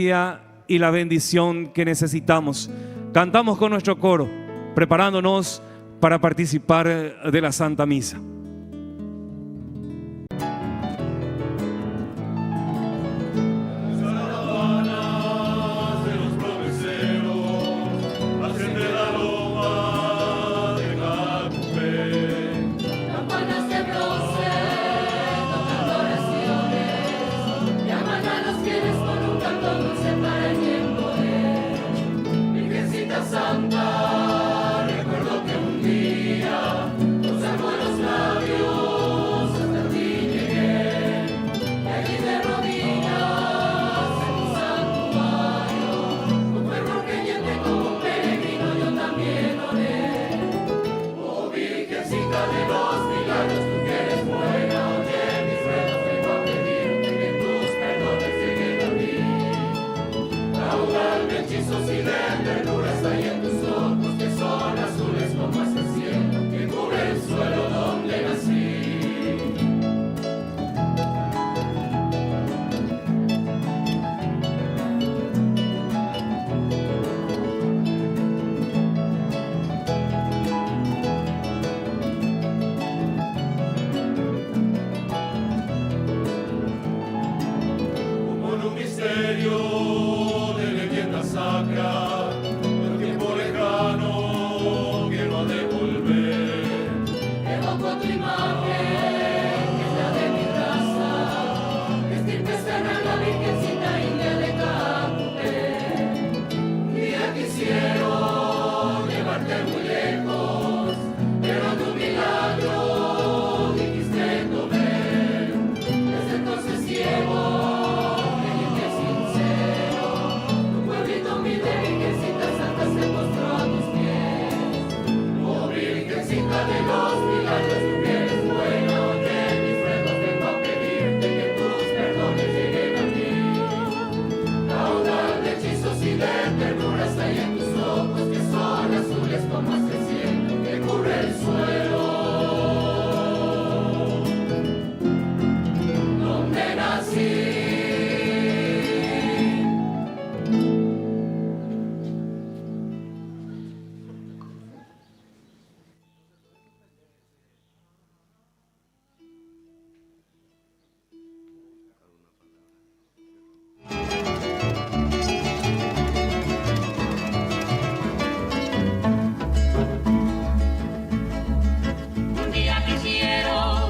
y la bendición que necesitamos. Cantamos con nuestro coro, preparándonos para participar de la Santa Misa.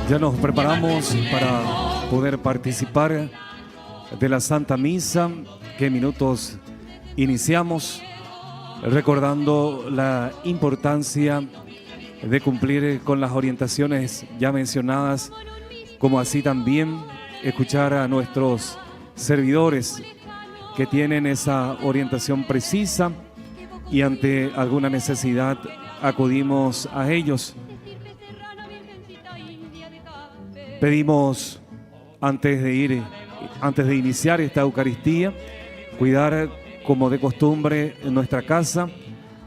Ya nos preparamos para poder participar de la Santa Misa, que en minutos iniciamos, recordando la importancia de cumplir con las orientaciones ya mencionadas, como así también escuchar a nuestros servidores que tienen esa orientación precisa y ante alguna necesidad acudimos a ellos. Pedimos antes de iniciar esta Eucaristía, cuidar como de costumbre en nuestra casa,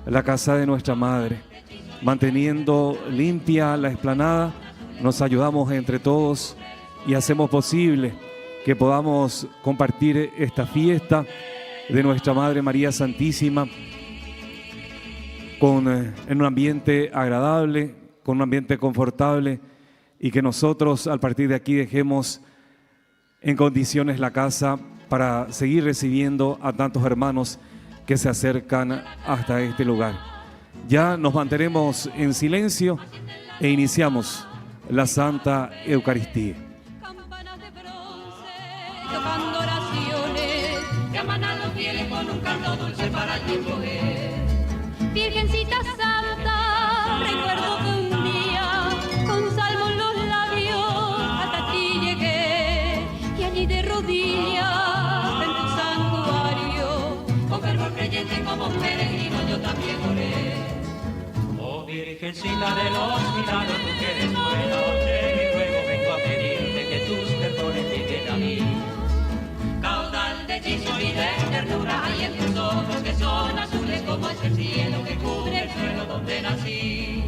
la casa de nuestra Madre, manteniendo limpia la explanada. Nos ayudamos entre todos y hacemos posible que podamos compartir esta fiesta de nuestra Madre María Santísima en un ambiente agradable, con un ambiente confortable, y que nosotros a partir de aquí dejemos en condiciones la casa para seguir recibiendo a tantos hermanos que se acercan hasta este lugar. Ya nos mantenemos en silencio e iniciamos la Santa Eucaristía. Campanas de bronce, tocando oraciones, llaman a los fieles con un canto dulce para el tiempo. Virgencita Santa, recuerdo que un día con salmo en los labios hasta ti llegué, y allí de rodillas frente al santuario, con fervor creyente como un peregrino yo también oré. Oh Virgencita de los milagros, tú que eres buena, oye mi ruego, vengo a pedirte que tus perdones lleguen a mí. Caudal de hechizo y de ternura hay en tus ojos que son azules como es el cielo que cubre el suelo donde nací.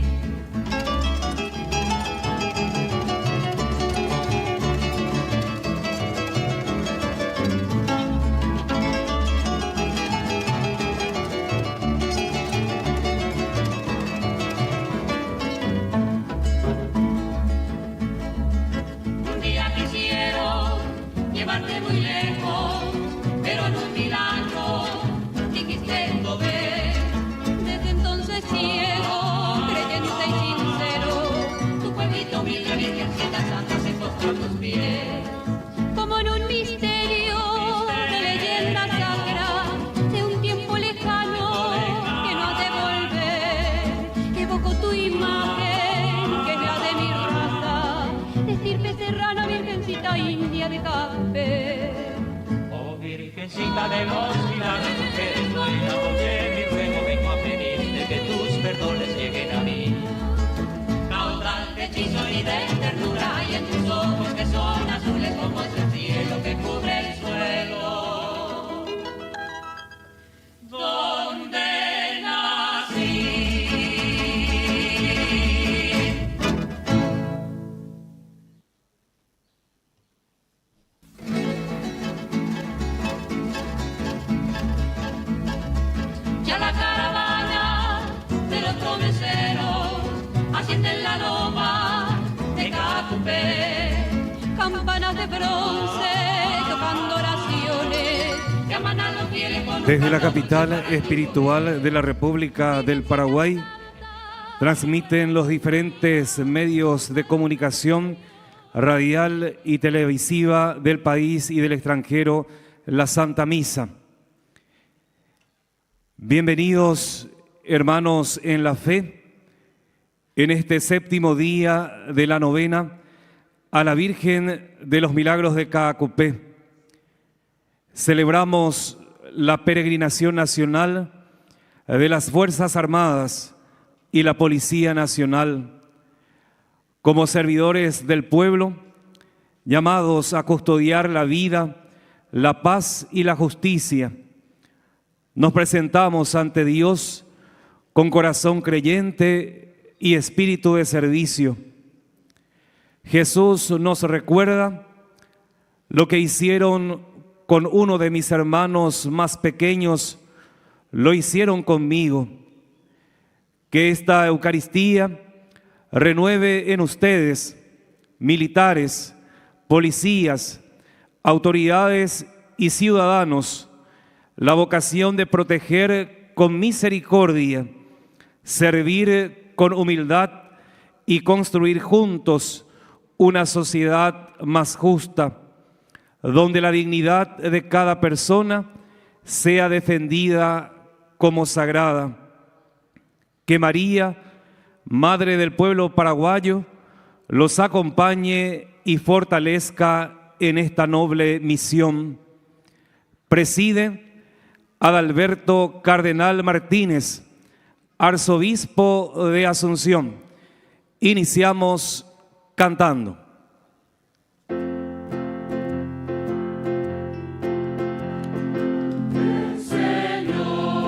los milagros, tú que eres buena. Oye mi ruego, vengo a pedirte que tus perdones lleguen a mí. Caudal de hechizo y de ternura hay en tus ojos que son azules como el cielo que cubre el suelo. Donde nací. Ya la caravana de los promeseros asciende en la loma de Cacupé, campanas de bronce tocando oraciones, llaman a los fieles con un Desde la canto capital dulce para espiritual de la República del Paraguay, transmiten los diferentes medios de comunicación radial y televisiva del país y del extranjero la Santa Misa. Bienvenidos, hermanos en la fe, en este séptimo día de la novena a la Virgen de los Milagros de Caacupé. Celebramos la peregrinación nacional de las Fuerzas Armadas y la Policía Nacional, como servidores del pueblo, llamados a custodiar la vida, la paz y la justicia. Nos presentamos ante Dios con corazón creyente y espíritu de servicio. Jesús nos recuerda lo que hicieron con uno de mis hermanos más pequeños, lo hicieron conmigo. Que esta Eucaristía renueve en ustedes, militares, policías, autoridades y ciudadanos, la vocación de proteger con misericordia, servir con humildad y construir juntos una sociedad más justa, donde la dignidad de cada persona sea defendida como sagrada. Que María, Madre del pueblo paraguayo, los acompañe y fortalezca en esta noble misión. Preside Adalberto Cardenal Martínez, arzobispo de Asunción. Iniciamos cantando. Señor,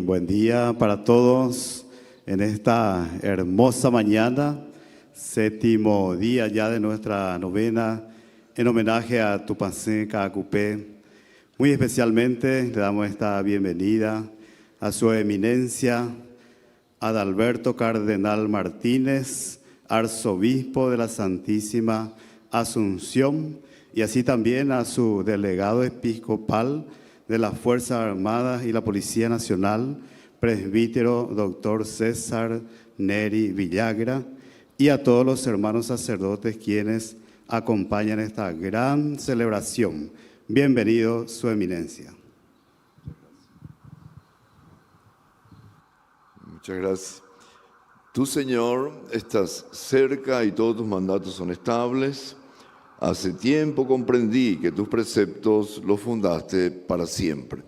buen día para todos en esta hermosa mañana, séptimo día ya de nuestra novena en homenaje a Tupancé Caacupé. Muy especialmente le damos esta bienvenida a su eminencia, Adalberto Cardenal Martínez, arzobispo de la Santísima Asunción, y así también a su delegado episcopal de las Fuerzas Armadas y la Policía Nacional, presbítero doctor César Neri Villagra, y a todos los hermanos sacerdotes quienes acompañan esta gran celebración. Bienvenido, su eminencia. Muchas gracias. Tú, Señor, estás cerca y todos tus mandatos son estables. Hace tiempo comprendí que tus preceptos los fundaste para siempre.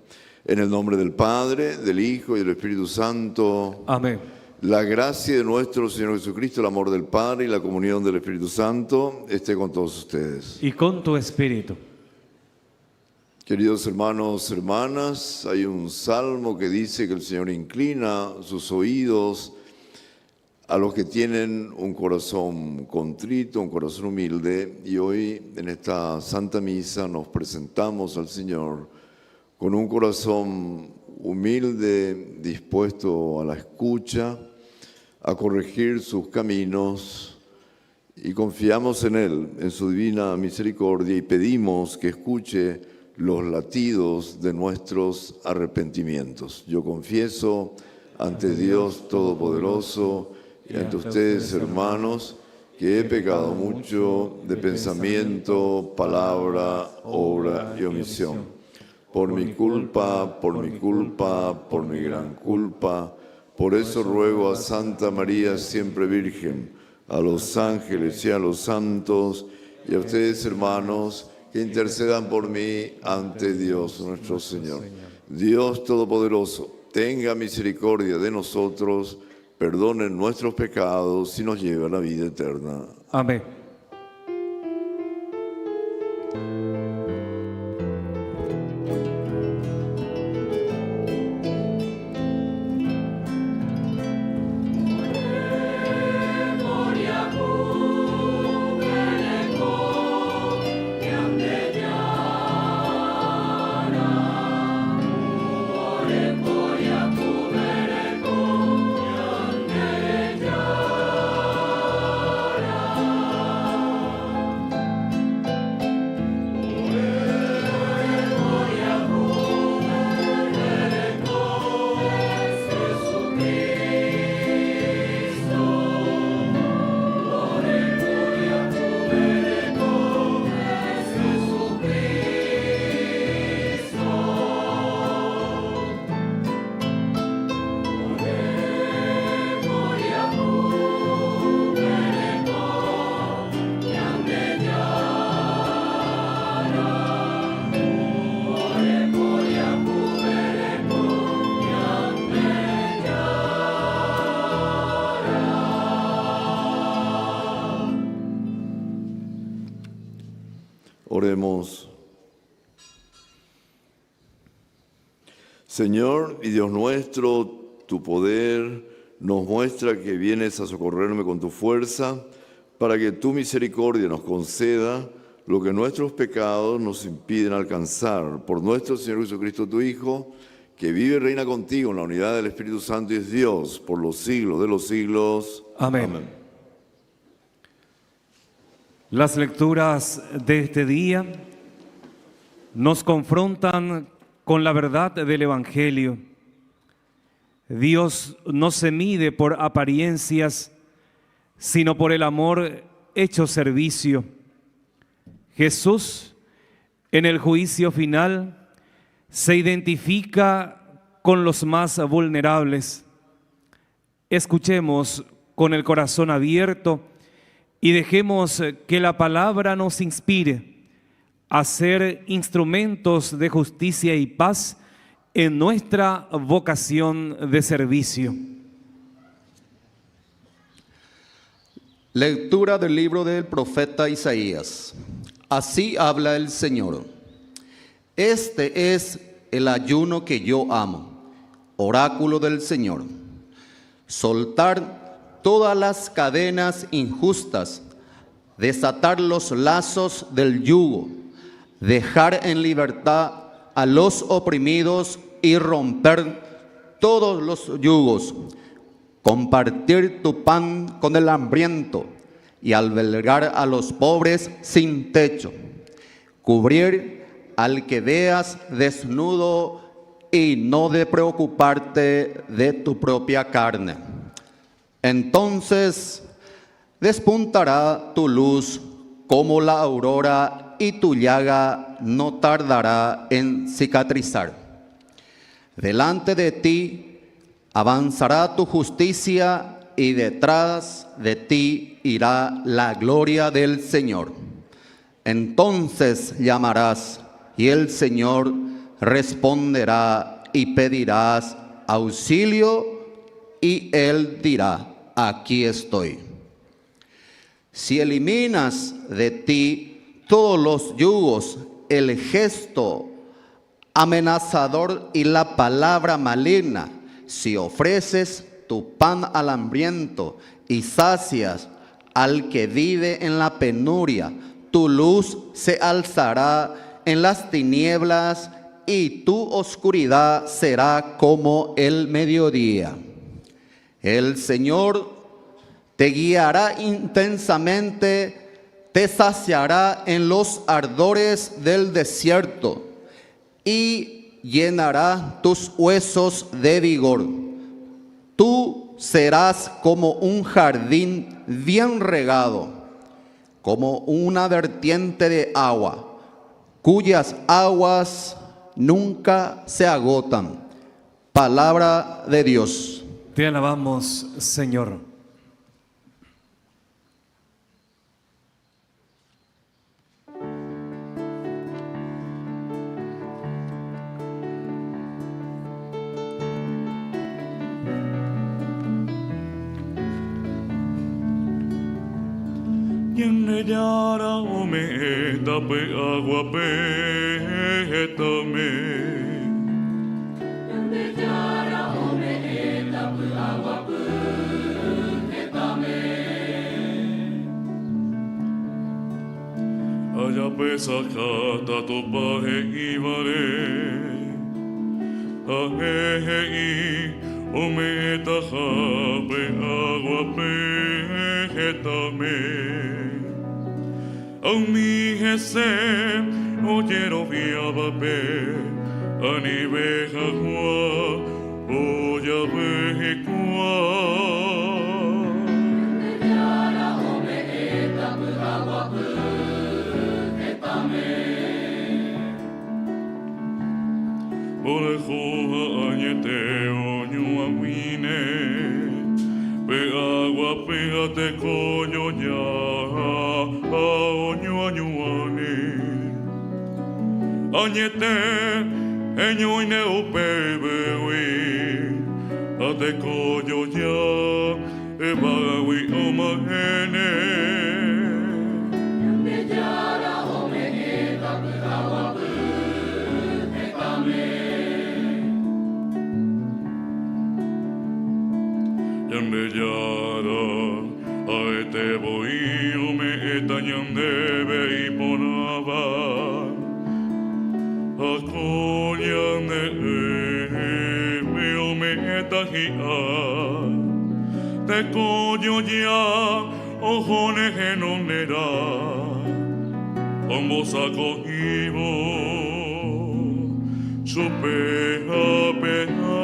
En el nombre del Padre, del Hijo y del Espíritu Santo. Amén. La gracia de nuestro Señor Jesucristo, el amor del Padre y la comunión del Espíritu Santo esté con todos ustedes. Y con tu espíritu. Queridos hermanos, hermanas, hay un salmo que dice que el Señor inclina sus oídos a los que tienen un corazón contrito, un corazón humilde, y hoy en esta Santa Misa nos presentamos al Señor con un corazón humilde, dispuesto a la escucha, a corregir sus caminos, y confiamos en Él, en su divina misericordia, y pedimos que escuche los latidos de nuestros arrepentimientos. Yo confieso ante Dios Todopoderoso y ante ustedes, hermanos, que he pecado mucho de pensamiento, palabra, obra y omisión. Por mi culpa, por mi culpa, por mi gran culpa. Por eso ruego a Santa María, siempre Virgen, a los ángeles y a los santos, y a ustedes, hermanos, que intercedan por mí ante Dios nuestro Señor. Dios Todopoderoso, tenga misericordia de nosotros, perdone nuestros pecados y nos lleve a la vida eterna. Amén. Oremos. Señor y Dios nuestro, tu poder nos muestra que vienes a socorrerme con tu fuerza, para que tu misericordia nos conceda lo que nuestros pecados nos impiden alcanzar. Por nuestro Señor Jesucristo, tu Hijo, que vive y reina contigo en la unidad del Espíritu Santo y es Dios por los siglos de los siglos. Amén. Amén. Las lecturas de este día nos confrontan con la verdad del Evangelio. Dios no se mide por apariencias, sino por el amor hecho servicio. Jesús, en el juicio final, se identifica con los más vulnerables. Escuchemos con el corazón abierto y dejemos que la palabra nos inspire a ser instrumentos de justicia y paz en nuestra vocación de servicio. Lectura del libro del profeta Isaías. Así habla el Señor. Este es el ayuno que yo amo, oráculo del Señor. Soltar todas las cadenas injustas, desatar los lazos del yugo, dejar en libertad a los oprimidos y romper todos los yugos, compartir tu pan con el hambriento y albergar a los pobres sin techo, cubrir al que veas desnudo y no de preocuparte de tu propia carne. Entonces despuntará tu luz como la aurora y tu llaga no tardará en cicatrizar. Delante de ti avanzará tu justicia y detrás de ti irá la gloria del Señor. Entonces llamarás y el Señor responderá y pedirás auxilio y Él dirá, aquí estoy. Si eliminas de ti todos los yugos, el gesto amenazador y la palabra maligna, si ofreces tu pan al hambriento y sacias al que vive en la penuria, tu luz se alzará en las tinieblas y tu oscuridad será como el mediodía. El Señor te guiará intensamente, te saciará en los ardores del desierto y llenará tus huesos de vigor. Tú serás como un jardín bien regado, como una vertiente de agua, cuyas aguas nunca se agotan. Palabra de Dios. Te alabamos, Señor. Yende yara ome tape agua pétame. Yende yara ome tape agua pétame. Allá pesa cata tu paje y vare. Aje y ome tape agua pétame. Au mi hese oyero viabape ani behagua oya behekua Yara ome tape agua pétame. Bolejoa añete oñua wine pe agua pégate coño ya oño añuani añete eño ine upebewi ate coño ya e bagawi omagene Yende yara ome tape agua pétame. Yande yara aete boio me etanyande bei ponava akolyane meo me etahia te koyo ya ojone genonera ombo sakohibo supe apena.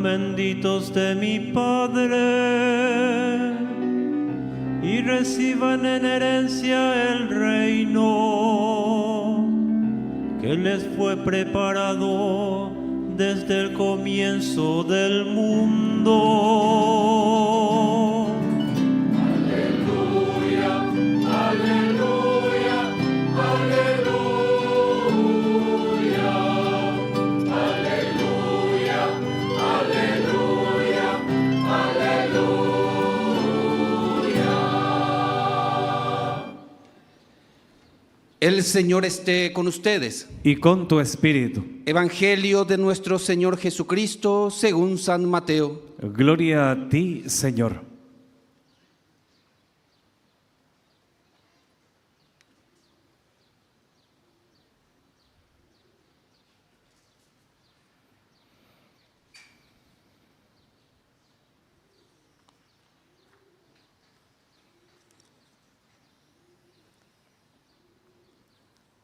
sean benditos de mi Padre y reciban en herencia el reino que les fue preparado desde el comienzo del mundo. Aleluya, aleluya, aleluya, aleluya, aleluya, aleluya. El Señor esté con ustedes. Y con tu espíritu. Evangelio de nuestro Señor Jesucristo según San Mateo. Gloria a ti, Señor.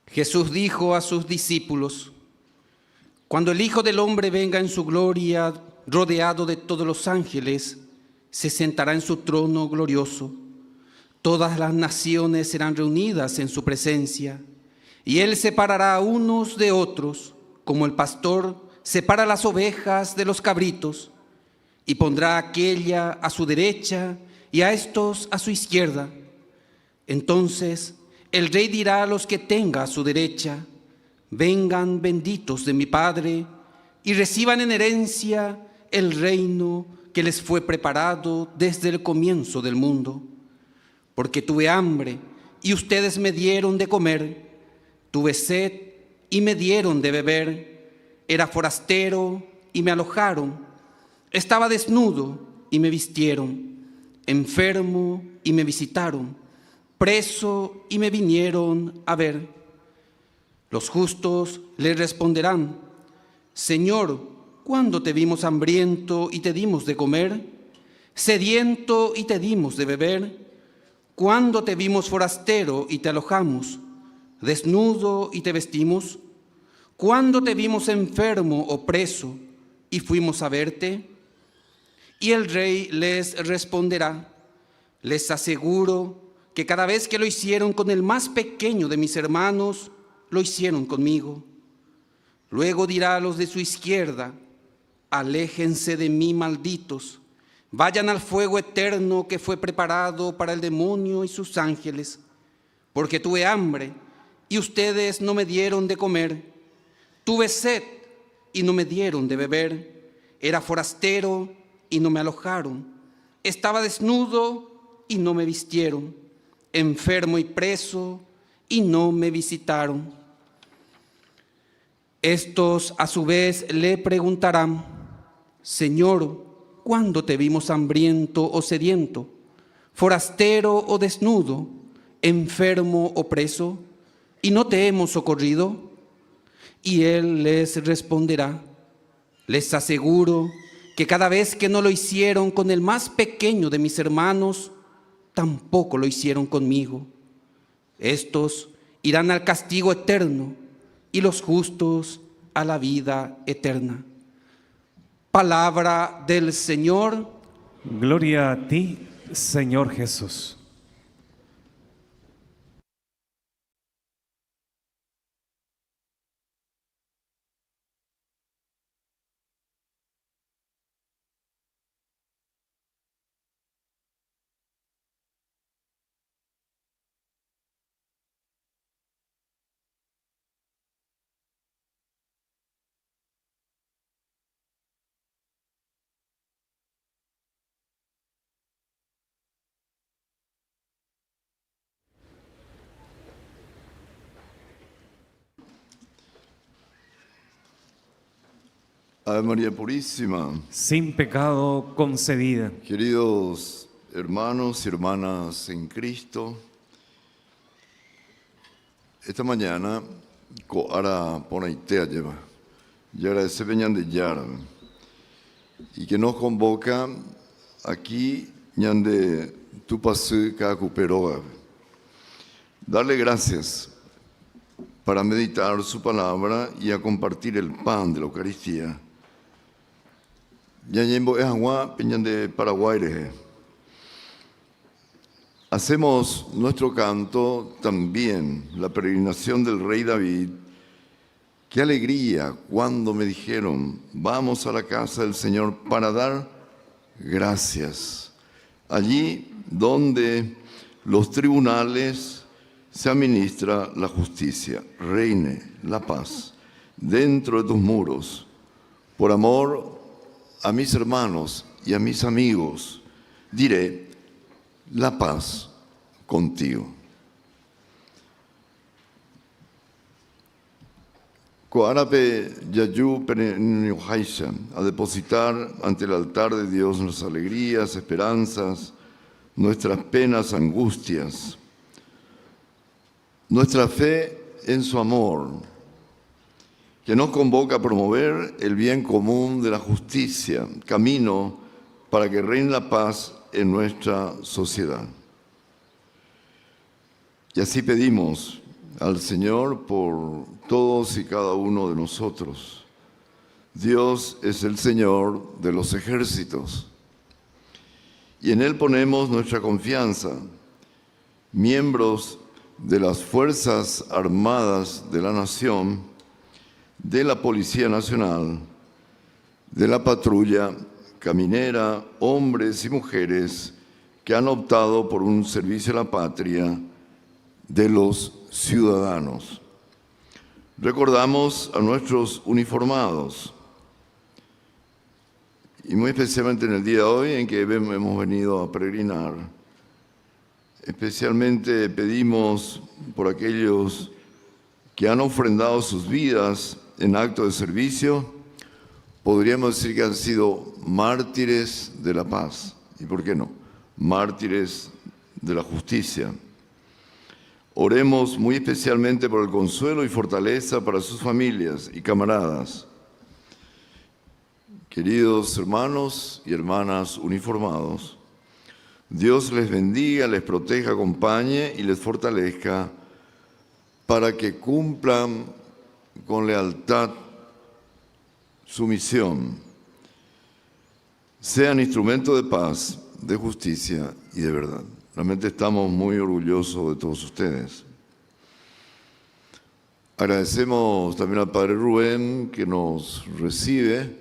Jesús dijo a sus discípulos: cuando el Hijo del Hombre venga en su gloria, rodeado de todos los ángeles, se sentará en su trono glorioso. Todas las naciones serán reunidas en su presencia, y Él separará a unos de otros, como el pastor separa las ovejas de los cabritos, y pondrá a aquella a su derecha y a estos a su izquierda. Entonces el Rey dirá a los que tenga a su derecha: vengan benditos de mi Padre, y reciban en herencia el reino que les fue preparado desde el comienzo del mundo. Porque tuve hambre, y ustedes me dieron de comer; tuve sed, y me dieron de beber; era forastero, y me alojaron; estaba desnudo, y me vistieron; enfermo, y me visitaron; preso, y me vinieron a ver. Los justos le responderán: Señor, ¿cuándo te vimos hambriento y te dimos de comer? ¿Sediento y te dimos de beber? ¿Cuándo te vimos forastero y te alojamos? ¿Desnudo y te vestimos? ¿Cuándo te vimos enfermo o preso y fuimos a verte? Y el Rey les responderá: les aseguro que cada vez que lo hicieron con el más pequeño de mis hermanos, lo hicieron conmigo. Luego dirá a los de su izquierda: aléjense de mí, malditos, vayan al fuego eterno que fue preparado para el demonio y sus ángeles. Porque tuve hambre y ustedes no me dieron de comer; tuve sed y no me dieron de beber; era forastero y no me alojaron; estaba desnudo y no me vistieron; enfermo y preso y no me visitaron. Estos a su vez le preguntarán: Señor, ¿cuándo te vimos hambriento o sediento, forastero o desnudo, enfermo o preso, y no te hemos socorrido? Y Él les responderá: les aseguro que cada vez que no lo hicieron con el más pequeño de mis hermanos, tampoco lo hicieron conmigo. Estos irán al castigo eterno y los justos a la vida eterna. Palabra del Señor. Gloria a ti, Señor Jesús. Ave María Purísima. Sin pecado concebida. Queridos hermanos y hermanas en Cristo, esta mañana Coara Ponaitea lleva, Yara se venían de Yara, y que nos convoca aquí, ñande tu pasé Cacuperoa. Darle gracias para meditar su palabra y a compartir el pan de la Eucaristía. Ñañembo es agua, peñan de Paraguay. Hacemos nuestro canto también, la peregrinación del rey David. Qué alegría cuando me dijeron, vamos a la casa del Señor para dar gracias. Allí donde los tribunales se administra la justicia, reine la paz dentro de tus muros. Por amor a mis hermanos y a mis amigos, diré, la paz contigo. Coarape Yayu Pereniohaisha, a depositar ante el altar de Dios nuestras alegrías, esperanzas, nuestras penas, angustias, nuestra fe en su amor, que nos convoca a promover el bien común de la justicia, camino para que reine la paz en nuestra sociedad. Y así pedimos al Señor por todos y cada uno de nosotros. Dios es el Señor de los ejércitos y en Él ponemos nuestra confianza. Miembros de las Fuerzas Armadas de la Nación, de la Policía Nacional, de la Patrulla Caminera, hombres y mujeres que han optado por un servicio a la patria, de los ciudadanos. Recordamos a nuestros uniformados, y muy especialmente en el día de hoy en que hemos venido a peregrinar. Especialmente pedimos por aquellos que han ofrendado sus vidas en acto de servicio, podríamos decir que han sido mártires de la paz, y por qué no, mártires de la justicia. Oremos muy especialmente por el consuelo y fortaleza para sus familias y camaradas. Queridos hermanos y hermanas uniformados, Dios les bendiga, les proteja, acompañe y les fortalezca para que cumplan con lealtad su misión, sean instrumento de paz, de justicia y de verdad. Realmente estamos muy orgullosos de todos ustedes. Agradecemos también al Padre Rubén que nos recibe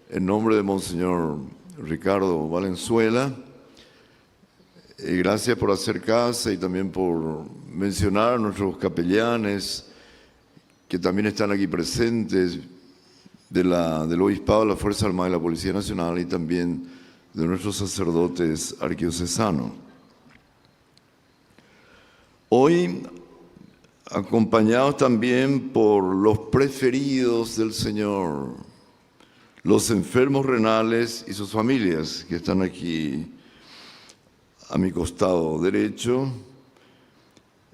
en nombre de Monseñor Ricardo Valenzuela. Gracias por acercarse y también por mencionar a nuestros capellanes que también están aquí presentes del Obispado de la Fuerza Armada y la Policía Nacional y también de nuestros sacerdotes arquiocesanos. Hoy, acompañados también por los preferidos del Señor, los enfermos renales y sus familias que están aquí a mi costado derecho,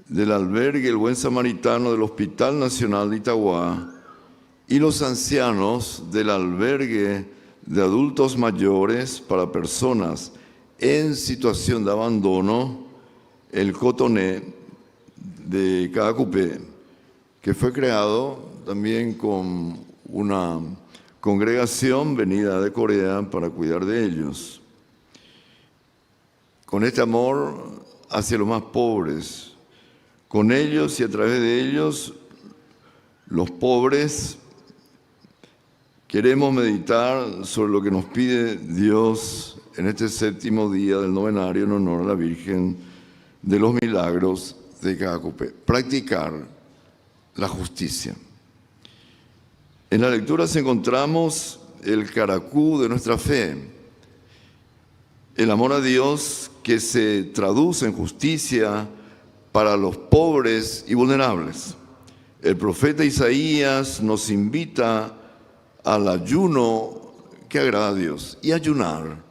del albergue El Buen Samaritano del Hospital Nacional de Itagua y los ancianos del albergue de adultos mayores para personas en situación de abandono, el Cotoné de Caacupé, que fue creado también con una congregación venida de Corea para cuidar de ellos. Con este amor hacia los más pobres, con ellos y a través de ellos, los pobres, queremos meditar sobre lo que nos pide Dios en este séptimo día del novenario en honor a la Virgen de los Milagros de Caacupé. Practicar la justicia. En la lectura encontramos el caracú de nuestra fe, el amor a Dios que se traduce en justicia para los pobres y vulnerables. El profeta Isaías nos invita al ayuno que agrada a Dios. Y ayunar,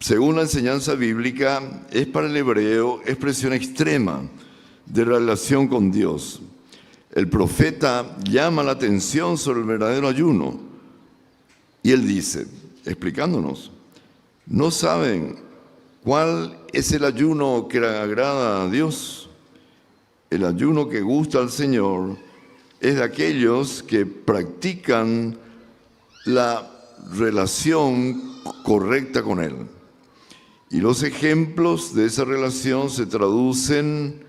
según la enseñanza bíblica, es para el hebreo expresión extrema de relación con Dios. El profeta llama la atención sobre el verdadero ayuno y él dice, explicándonos, ¿no saben cuál es el ayuno que agrada a Dios? El ayuno que gusta al Señor es de aquellos que practican la relación correcta con Él. Y los ejemplos de esa relación se traducen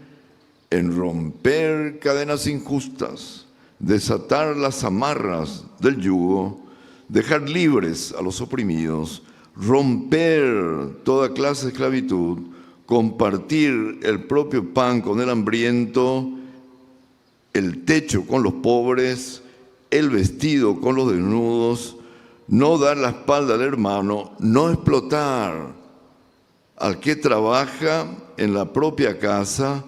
en romper cadenas injustas, desatar las amarras del yugo, dejar libres a los oprimidos, romper toda clase de esclavitud, compartir el propio pan con el hambriento, el techo con los pobres, el vestido con los desnudos, no dar la espalda al hermano, no explotar al que trabaja en la propia casa,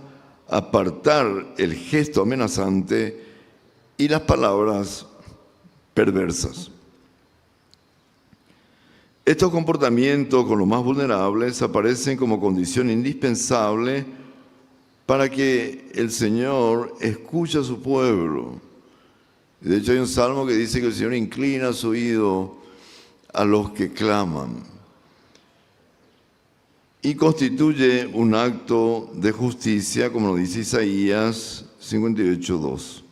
apartar el gesto amenazante y las palabras perversas. Estos comportamientos con los más vulnerables aparecen como condición indispensable para que el Señor escuche a su pueblo. De hecho, hay un salmo que dice que el Señor inclina su oído a los que claman y constituye un acto de justicia, como lo dice Isaías 58:2.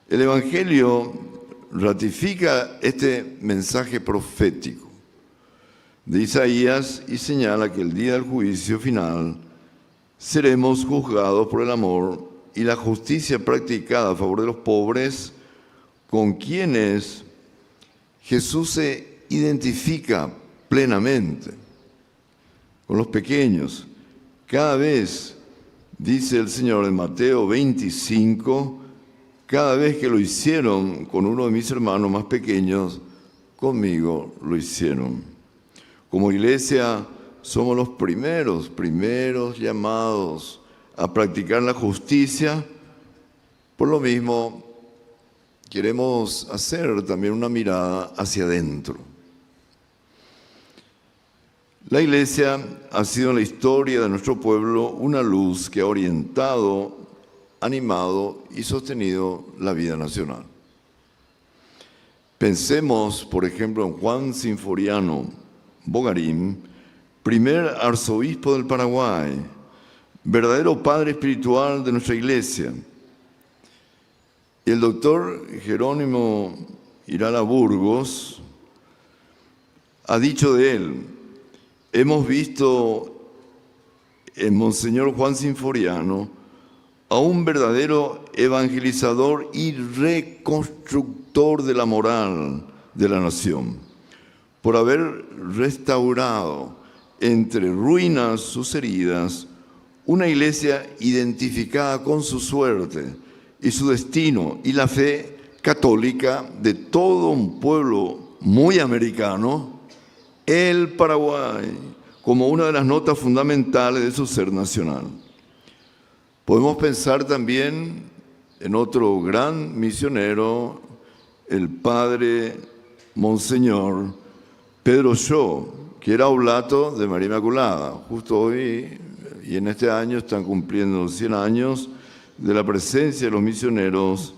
El Evangelio ratifica este mensaje profético de Isaías y señala que el día del juicio final seremos juzgados por el amor y la justicia practicada a favor de los pobres, con quienes Jesús se identifica plenamente, con los pequeños. Cada vez, dice el Señor en Mateo 25, cada vez que lo hicieron con uno de mis hermanos más pequeños, conmigo lo hicieron. Como iglesia somos los primeros llamados a practicar la justicia. Por lo mismo, queremos hacer también una mirada hacia adentro. La iglesia ha sido en la historia de nuestro pueblo una luz que ha orientado, animado y sostenido la vida nacional. Pensemos, por ejemplo, en Juan Sinforiano Bogarín, primer arzobispo del Paraguay, verdadero padre espiritual de nuestra iglesia. Y el doctor Jerónimo Irala Burgos ha dicho de él: hemos visto en Monseñor Juan Sinforiano a un verdadero evangelizador y reconstructor de la moral de la nación, por haber restaurado entre ruinas sus heridas una iglesia identificada con su suerte y su destino y la fe católica de todo un pueblo muy americano, el Paraguay, como una de las notas fundamentales de su ser nacional. Podemos pensar también en otro gran misionero, el padre Monseñor Pedro Shaw, que era oblato de María Inmaculada. Justo hoy y en este año están cumpliendo 100 años de la presencia de los misioneros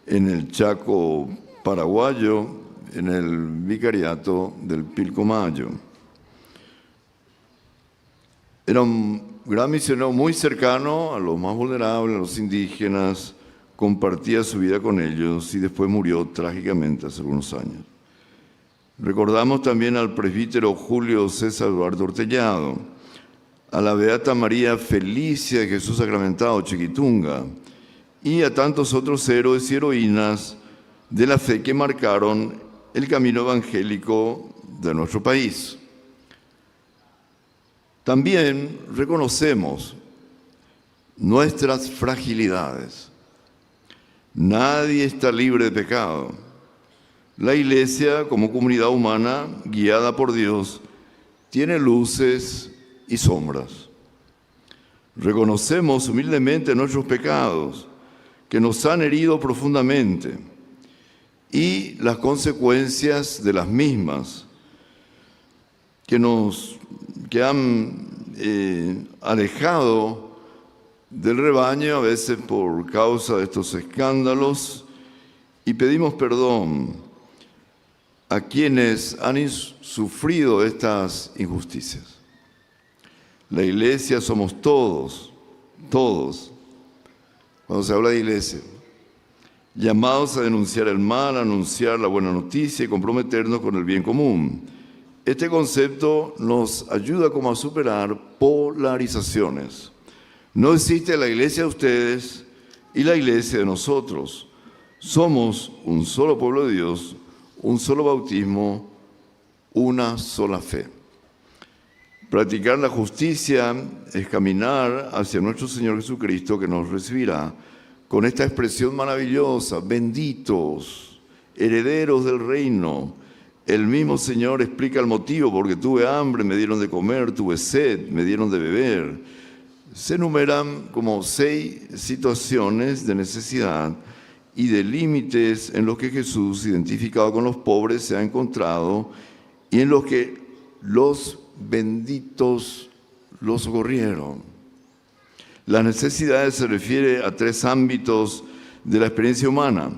en el Chaco paraguayo, en el vicariato del Pilcomayo. Era un gran misionero muy cercano a los más vulnerables, a los indígenas, compartía su vida con ellos y después murió trágicamente hace algunos años. Recordamos también al presbítero Julio César Eduardo Ortellado, a la beata María Felicia de Jesús Sacramentado Chiquitunga y a tantos otros héroes y heroínas de la fe que marcaron el camino evangélico de nuestro país. También reconocemos nuestras fragilidades. Nadie está libre de pecado. La iglesia, como comunidad humana guiada por Dios, tiene luces y sombras. Reconocemos humildemente nuestros pecados, que nos han herido profundamente, y las consecuencias de las mismas, que han alejado del rebaño, a veces por causa de estos escándalos, y pedimos perdón a quienes han sufrido estas injusticias. La iglesia somos todos. Cuando se habla de iglesia, llamados a denunciar el mal, a anunciar la buena noticia y comprometernos con el bien común. Este concepto nos ayuda como a superar polarizaciones. No existe la iglesia de ustedes y la iglesia de nosotros. Somos un solo pueblo de Dios, un solo bautismo, una sola fe. Practicar la justicia es caminar hacia nuestro Señor Jesucristo, que nos recibirá con esta expresión maravillosa: benditos, herederos del reino. El mismo Señor explica el motivo: porque tuve hambre, me dieron de comer, tuve sed, me dieron de beber. Se enumeran como 6 situaciones de necesidad y de límites en los que Jesús, identificado con los pobres, se ha encontrado y en los que los benditos los socorrieron. Las necesidades se refiere a 3 ámbitos de la experiencia humana: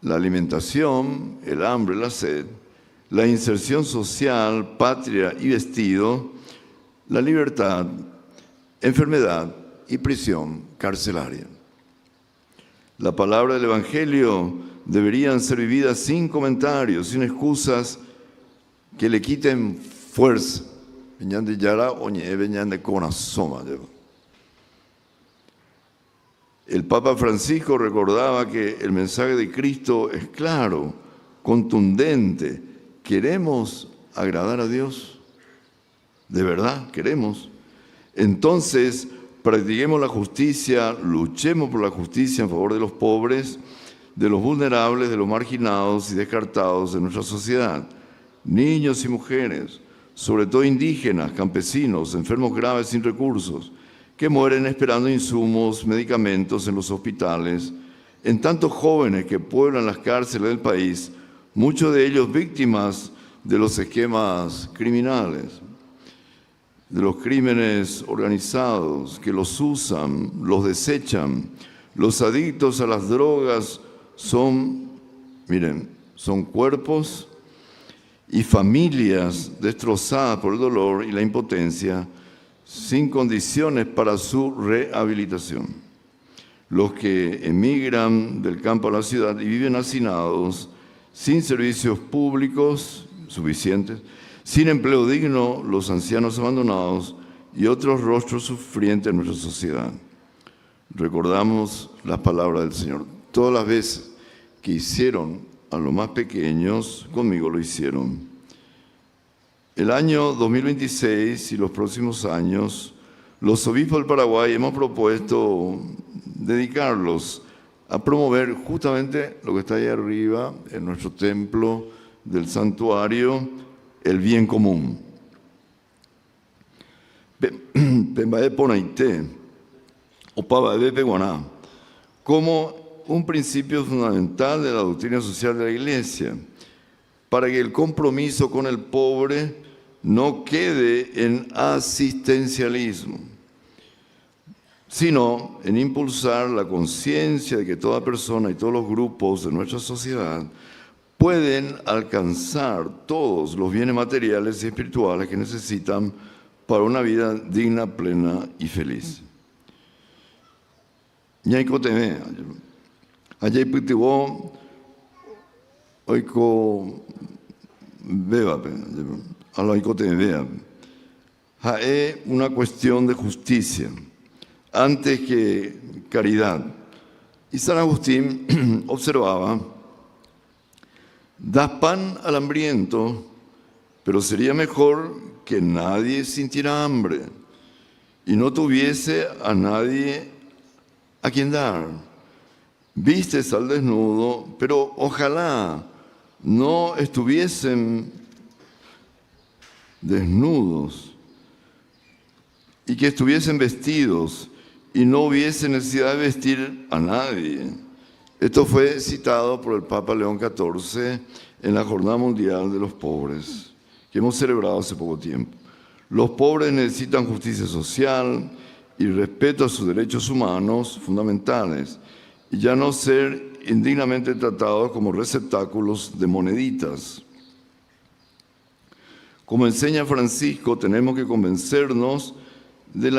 la alimentación, el hambre, la sed; la inserción social, patria y vestido; la libertad, enfermedad y prisión carcelaria. La palabra del Evangelio deberían ser vividas sin comentarios, sin excusas que le quiten fuerza. El Papa Francisco recordaba que el mensaje de Cristo es claro, contundente. ¿Queremos agradar a Dios? ¿De verdad queremos? Entonces, practiquemos la justicia, luchemos por la justicia en favor de los pobres, de los vulnerables, de los marginados y descartados de nuestra sociedad. Niños y mujeres, sobre todo indígenas, campesinos, enfermos graves sin recursos, que mueren esperando insumos, medicamentos en los hospitales, en tantos jóvenes que pueblan las cárceles del país, muchos de ellos víctimas de los esquemas criminales, de los crímenes organizados que los usan, los desechan. Los adictos a las drogas son cuerpos y familias destrozadas por el dolor y la impotencia, sin condiciones para su rehabilitación. Los que emigran del campo a la ciudad y viven hacinados, sin servicios públicos suficientes, sin empleo digno, los ancianos abandonados y otros rostros sufrientes en nuestra sociedad. Recordamos las palabras del Señor: todas las veces que hicieron a los más pequeños, conmigo lo hicieron. El año 2026 y los próximos años, los obispos del Paraguay hemos propuesto dedicarlos a promover justamente lo que está ahí arriba, en nuestro templo del santuario, el bien común. Como un principio fundamental de la doctrina social de la Iglesia, para que el compromiso con el pobre no quede en asistencialismo, sino en impulsar la conciencia de que toda persona y todos los grupos de nuestra sociedad pueden alcanzar todos los bienes materiales y espirituales que necesitan para una vida digna, plena y feliz. Jae una cuestión de justicia antes que caridad. Y San Agustín observaba: das pan al hambriento, pero sería mejor que nadie sintiera hambre y no tuviese a nadie a quien dar. Vistes al desnudo, pero ojalá no estuviesen desnudos y que estuviesen vestidos y no hubiese necesidad de vestir a nadie. Esto fue citado por el Papa León XIV en la Jornada Mundial de los Pobres, que hemos celebrado hace poco tiempo. Los pobres necesitan justicia social y respeto a sus derechos humanos fundamentales, y ya no ser indignamente tratados como receptáculos de moneditas. Como enseña Francisco, tenemos que convencernos de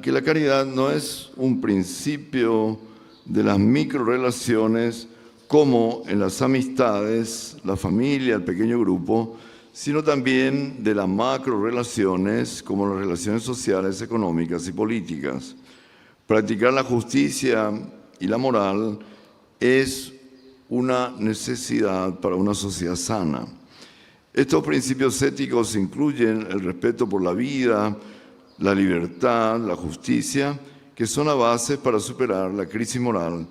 que la caridad no es un principio de las microrelaciones como en las amistades, la familia, el pequeño grupo, sino también de las macrorelaciones, como las relaciones sociales, económicas y políticas. Practicar la justicia y la moral es una necesidad para una sociedad sana. Estos principios éticos incluyen el respeto por la vida, la libertad, la justicia, que son las bases para superar la crisis moral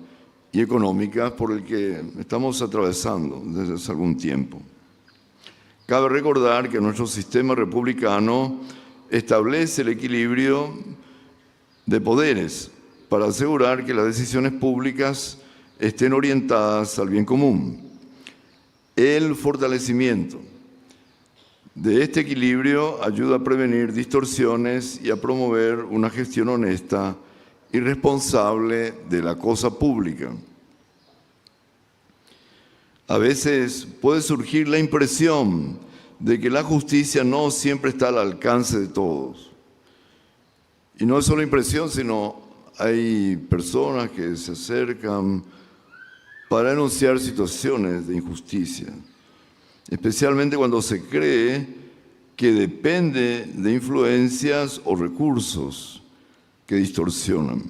y económica por el que estamos atravesando desde hace algún tiempo. Cabe recordar que nuestro sistema republicano establece el equilibrio de poderes para asegurar que las decisiones públicas estén orientadas al bien común. El fortalecimiento de este equilibrio ayuda a prevenir distorsiones y a promover una gestión honesta y responsable de la cosa pública. A veces puede surgir la impresión de que la justicia no siempre está al alcance de todos. Y no es solo impresión, sino hay personas que se acercan para denunciar situaciones de injusticia, especialmente cuando se cree que depende de influencias o recursos que distorsionan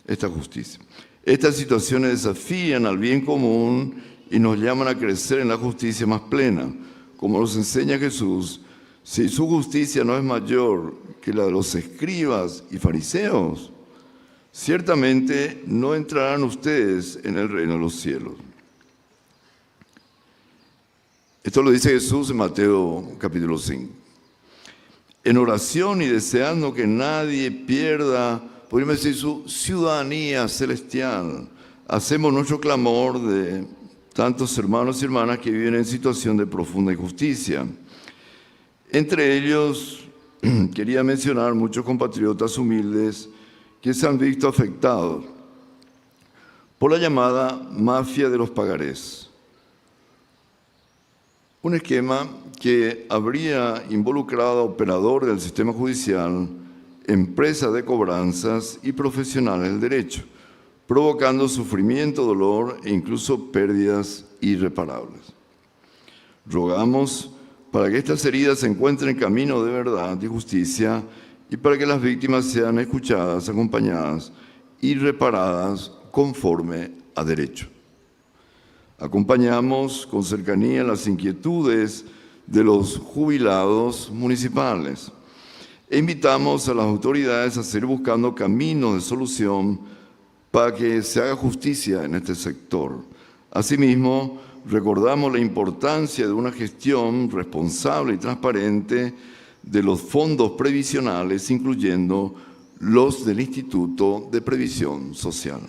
esta justicia. Estas situaciones desafían al bien común y nos llaman a crecer en la justicia más plena. Como nos enseña Jesús, si su justicia no es mayor que la de los escribas y fariseos, ciertamente no entrarán ustedes en el reino de los cielos. Esto lo dice Jesús en Mateo capítulo 5. En oración y deseando que nadie pierda, podríamos decir, su ciudadanía celestial, hacemos nuestro clamor de tantos hermanos y hermanas que viven en situación de profunda injusticia. Entre ellos, quería mencionar muchos compatriotas humildes que se han visto afectados por la llamada mafia de los pagarés. Un esquema que habría involucrado a operadores del sistema judicial, empresas de cobranzas y profesionales del derecho, provocando sufrimiento, dolor e incluso pérdidas irreparables. Rogamos para que estas heridas se encuentren camino de verdad y justicia y para que las víctimas sean escuchadas, acompañadas y reparadas conforme a derecho. Acompañamos con cercanía las inquietudes de los jubilados municipales e invitamos a las autoridades a seguir buscando caminos de solución para que se haga justicia en este sector. Asimismo, recordamos la importancia de una gestión responsable y transparente de los fondos previsionales, incluyendo los del Instituto de Previsión Social,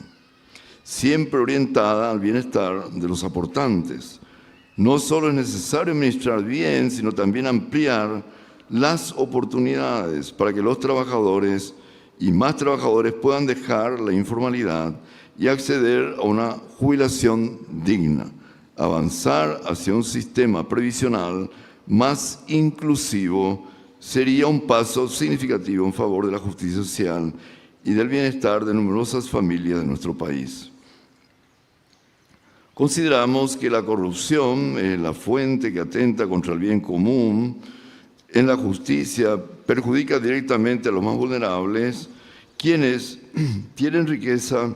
siempre orientada al bienestar de los aportantes. No solo es necesario administrar bien, sino también ampliar las oportunidades para que los trabajadores y más trabajadores puedan dejar la informalidad y acceder a una jubilación digna, avanzar hacia un sistema previsional más inclusivo sería un paso significativo en favor de la justicia social y del bienestar de numerosas familias de nuestro país. Consideramos que la corrupción es la fuente que atenta contra el bien común en la justicia, perjudica directamente a los más vulnerables, quienes tienen riqueza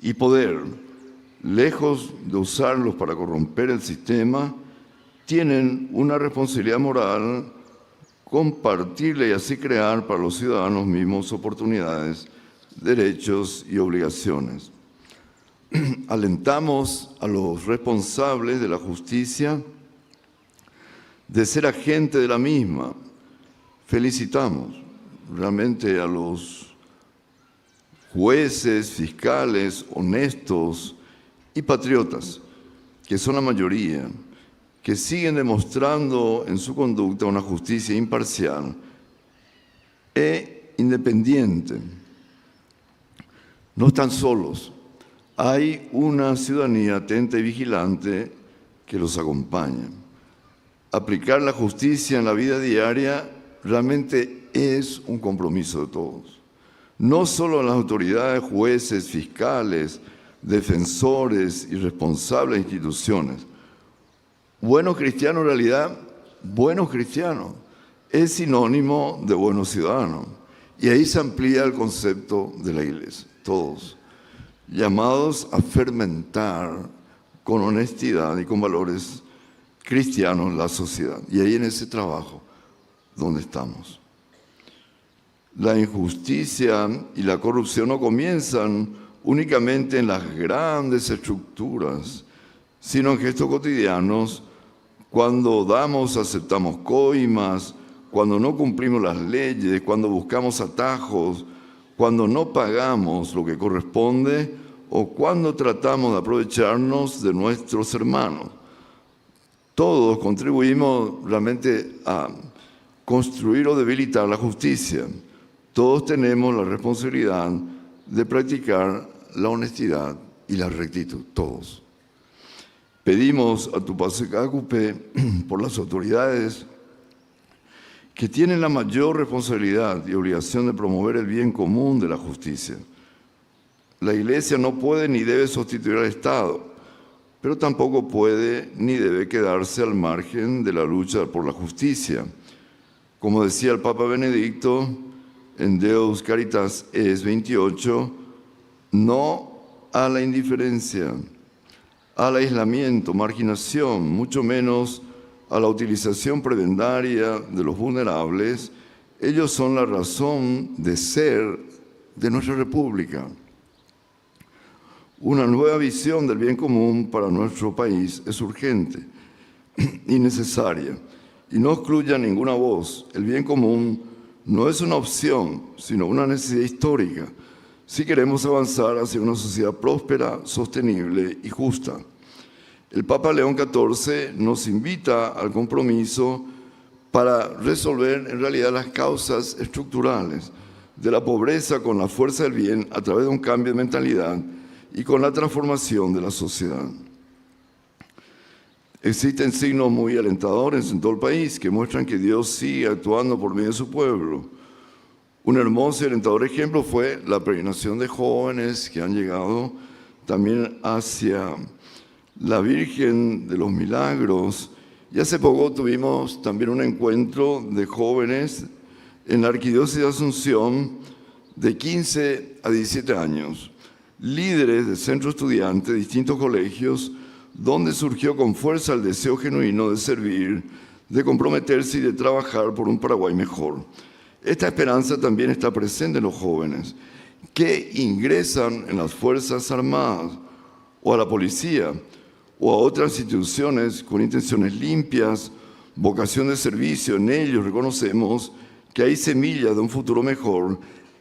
y poder, lejos de usarlos para corromper el sistema, tienen una responsabilidad moral compartirla y así crear para los ciudadanos mismos oportunidades, derechos y obligaciones. Alentamos a los responsables de la justicia de ser agentes de la misma. Felicitamos realmente a los jueces, fiscales, honestos y patriotas, que son la mayoría, que siguen demostrando en su conducta una justicia imparcial e independiente. No están solos. Hay una ciudadanía atenta y vigilante que los acompaña. Aplicar la justicia en la vida diaria realmente es un compromiso de todos. No solo las autoridades, jueces, fiscales, defensores y responsables de instituciones. Buenos cristianos, en realidad, buenos cristianos, es sinónimo de buenos ciudadanos. Y ahí se amplía el concepto de la iglesia, todos, llamados a fermentar con honestidad y con valores cristianos la sociedad. Y ahí en ese trabajo, donde estamos. La injusticia y la corrupción no comienzan únicamente en las grandes estructuras, sino en gestos cotidianos, cuando damos, aceptamos coimas, cuando no cumplimos las leyes, cuando buscamos atajos, cuando no pagamos lo que corresponde o cuando tratamos de aprovecharnos de nuestros hermanos. Todos contribuimos realmente a construir o debilitar la justicia. Todos tenemos la responsabilidad de practicar la honestidad y la rectitud, todos. Pedimos a Tupac Cacupe por las autoridades que tienen la mayor responsabilidad y obligación de promover el bien común de la justicia. La Iglesia no puede ni debe sustituir al Estado, pero tampoco puede ni debe quedarse al margen de la lucha por la justicia. Como decía el Papa Benedicto en Deus Caritas Es 28, no a la indiferencia, al aislamiento, marginación, mucho menos a la utilización prebendaria de los vulnerables. Ellos son la razón de ser de nuestra República. Una nueva visión del bien común para nuestro país es urgente y necesaria, y no excluya ninguna voz. El bien común no es una opción, sino una necesidad histórica, si queremos avanzar hacia una sociedad próspera, sostenible y justa. El Papa León XIV nos invita al compromiso para resolver en realidad las causas estructurales de la pobreza con la fuerza del bien a través de un cambio de mentalidad y con la transformación de la sociedad. Existen signos muy alentadores en todo el país que muestran que Dios sigue actuando por medio de su pueblo. Un hermoso y alentador ejemplo fue la peregrinación de jóvenes que han llegado también hacia la Virgen de los Milagros. Y hace poco tuvimos también un encuentro de jóvenes en la Arquidiócesis de Asunción de 15 a 17 años, líderes de centros estudiantes de distintos colegios, donde surgió con fuerza el deseo genuino de servir, de comprometerse y de trabajar por un Paraguay mejor. Esta esperanza también está presente en los jóvenes que ingresan en las Fuerzas Armadas o a la policía o a otras instituciones con intenciones limpias, vocación de servicio. En ellos reconocemos que hay semillas de un futuro mejor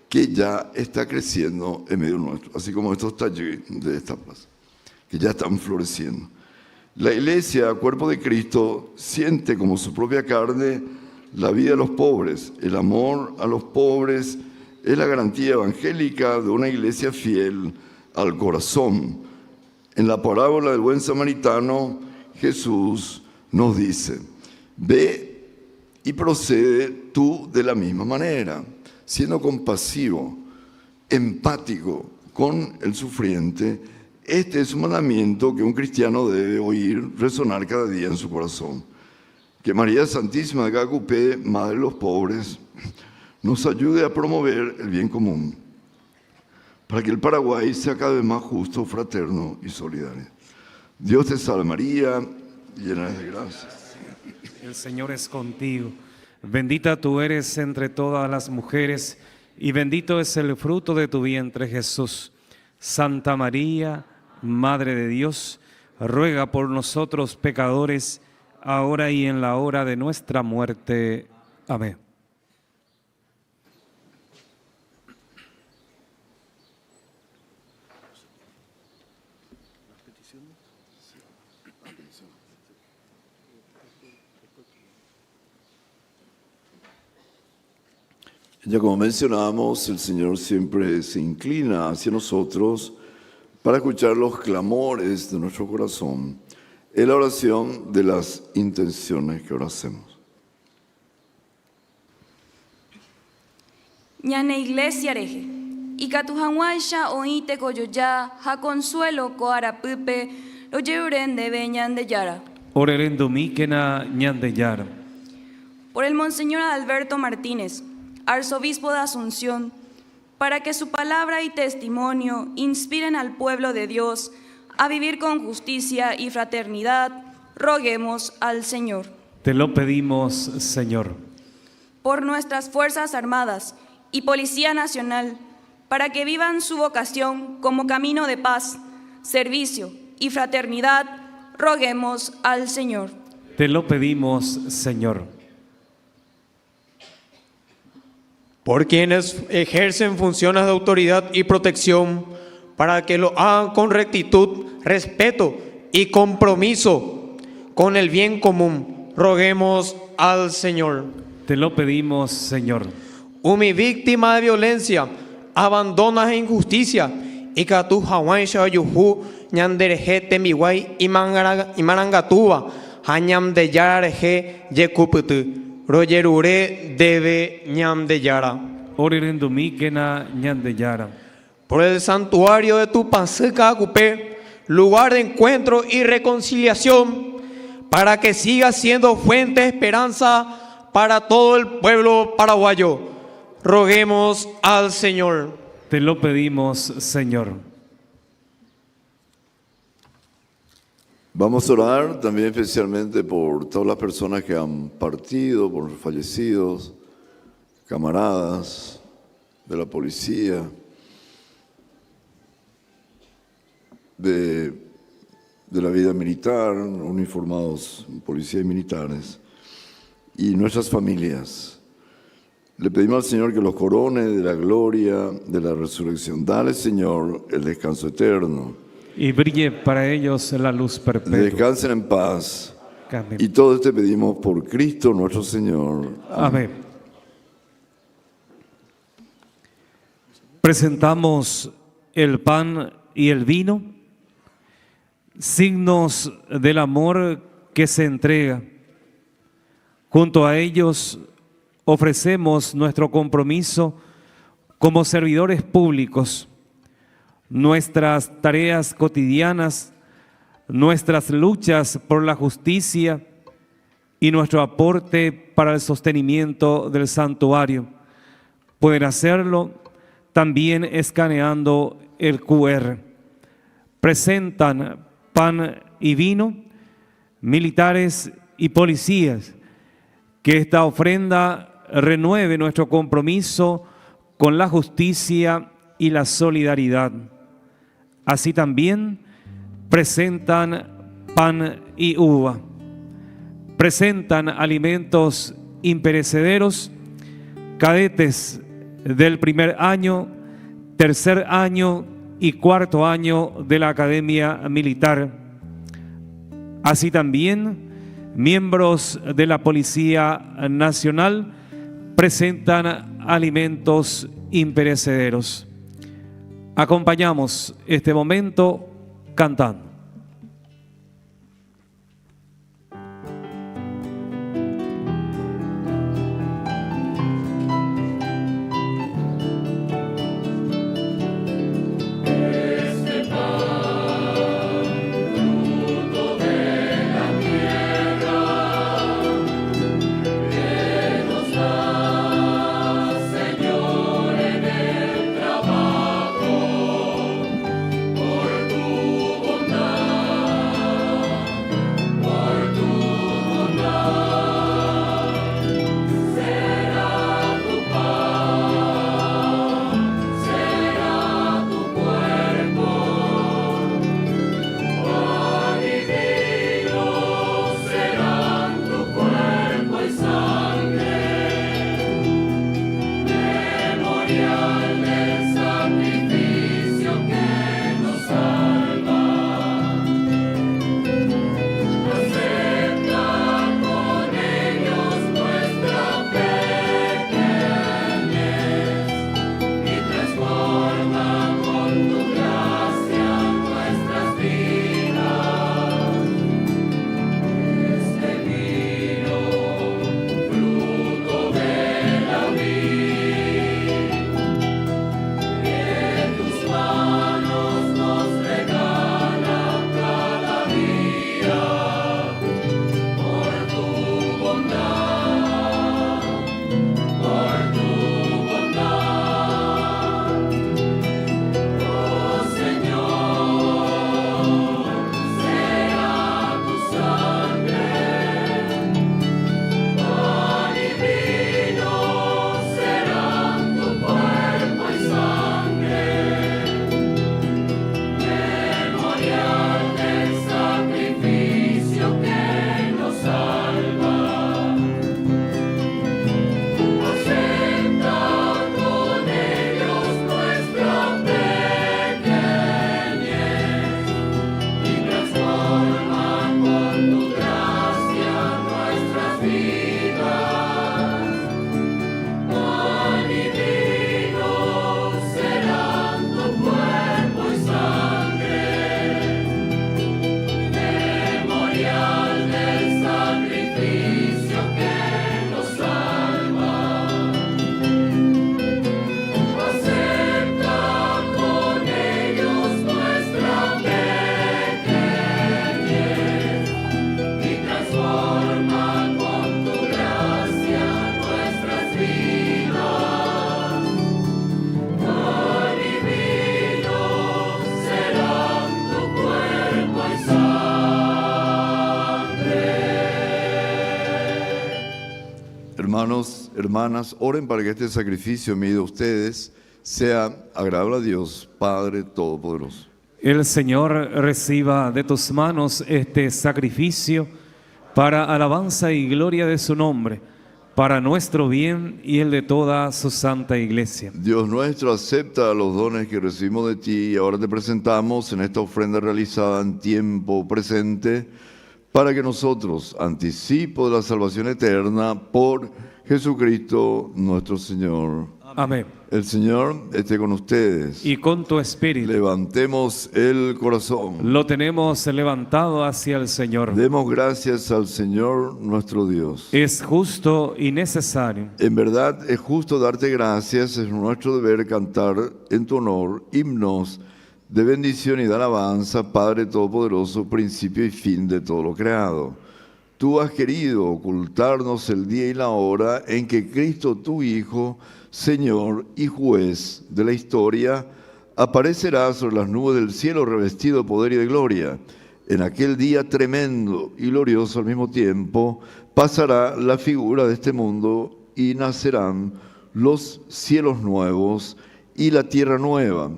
que ya está creciendo en medio nuestro, así como estos talleres de esta plaza, que ya están floreciendo. La Iglesia, cuerpo de Cristo, siente como su propia carne la vida de los pobres. El amor a los pobres es la garantía evangélica de una Iglesia fiel al corazón. En la parábola del buen samaritano, Jesús nos dice: ve y procede tú de la misma manera, siendo compasivo, empático con el sufriente. Este es un mandamiento que un cristiano debe oír resonar cada día en su corazón. Que María Santísima de Cacupe, Madre de los pobres, nos ayude a promover el bien común, para que el Paraguay sea cada vez más justo, fraterno y solidario. Dios te salve María, llena de gracia. El Señor es contigo. Bendita tú eres entre todas las mujeres, y bendito es el fruto de tu vientre, Jesús. Santa María, Madre de Dios, ruega por nosotros pecadores, ahora y en la hora de nuestra muerte. Amén. Ya como mencionábamos, el Señor siempre se inclina hacia nosotros para escuchar los clamores de nuestro corazón en la oración de las intenciones que ahora hacemos. Ñane iglesia reje, y catujanguaisha oíte coyoya, ja consuelo coarapupe, lo lleuren de beñan de yara. Orerendo míquena ñandeyara. Por el Monseñor Alberto Martínez, arzobispo de Asunción, para que su palabra y testimonio inspiren al pueblo de Dios a vivir con justicia y fraternidad, roguemos al Señor. Te lo pedimos, Señor. Por nuestras Fuerzas Armadas y Policía Nacional, para que vivan su vocación como camino de paz, servicio y fraternidad, roguemos al Señor. Te lo pedimos, Señor. Por quienes ejercen funciones de autoridad y protección, para que lo hagan con rectitud, respeto y compromiso con el bien común, roguemos al Señor. Te lo pedimos, Señor. Umi víctima de violencia, abandonas e injusticia, y katu hawaisha yuhu ñanderejete miwai y marangatuba, hañam de yarareje yekuputu. Rogerure debe ñam de yara. Orerendo míquena ñandeyara. Por el santuario de Tupancé Cacupé, lugar de encuentro y reconciliación, para que siga siendo fuente de esperanza para todo el pueblo paraguayo. Roguemos al Señor. Te lo pedimos, Señor. Vamos a orar también especialmente por todas las personas que han partido, por los fallecidos, camaradas de la policía, de la vida militar, uniformados, policías y militares, y nuestras familias. Le pedimos al Señor que los corone de la gloria de la resurrección. Dale, Señor, el descanso eterno. Y brille para ellos la luz perpetua. Descansen en paz. Amén. Y todo esto pedimos por Cristo nuestro Señor. Amén. Presentamos el pan y el vino, signos del amor que se entrega. Junto a ellos ofrecemos nuestro compromiso como servidores públicos, nuestras tareas cotidianas, nuestras luchas por la justicia y nuestro aporte para el sostenimiento del santuario. Pueden hacerlo también escaneando el QR. Presentan pan y vino, militares y policías. Que esta ofrenda renueve nuestro compromiso con la justicia y la solidaridad. Así también presentan pan y uva. Presentan alimentos imperecederos, cadetes del primer año, tercer año y cuarto año de la Academia Militar. Así también miembros de la Policía Nacional presentan alimentos imperecederos. Acompañamos este momento cantando. Por tu bondad. Hermanos, hermanas, oren para que este sacrificio mío de ustedes sea agradable a Dios, Padre Todopoderoso. El Señor reciba de tus manos este sacrificio para alabanza y gloria de su nombre, para nuestro bien y el de toda su santa iglesia. Dios nuestro, acepta los dones que recibimos de ti y ahora te presentamos en esta ofrenda realizada en tiempo presente, para que nosotros, anticipo de la salvación eterna, por Jesucristo nuestro Señor. Amén. El Señor esté con ustedes. Y con tu espíritu. Levantemos el corazón. Lo tenemos levantado hacia el Señor. Demos gracias al Señor nuestro Dios. Es justo y necesario. En verdad es justo darte gracias, es nuestro deber cantar en tu honor himnos de bendición y de alabanza, Padre Todopoderoso, principio y fin de todo lo creado. Tú has querido ocultarnos el día y la hora en que Cristo, tu Hijo, Señor y Juez de la historia, aparecerá sobre las nubes del cielo revestido de poder y de gloria. En aquel día tremendo y glorioso al mismo tiempo, pasará la figura de este mundo y nacerán los cielos nuevos y la tierra nueva.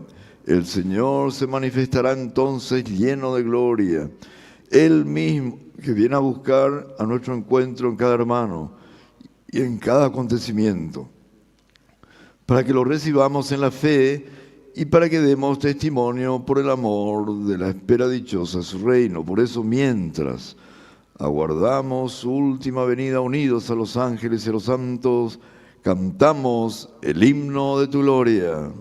El Señor se manifestará entonces lleno de gloria. Él mismo que viene a buscar a nuestro encuentro en cada hermano y en cada acontecimiento, para que lo recibamos en la fe y para que demos testimonio por el amor de la espera dichosa de su reino. Por eso, mientras aguardamos su última venida unidos a los ángeles y a los santos, cantamos el himno de tu gloria.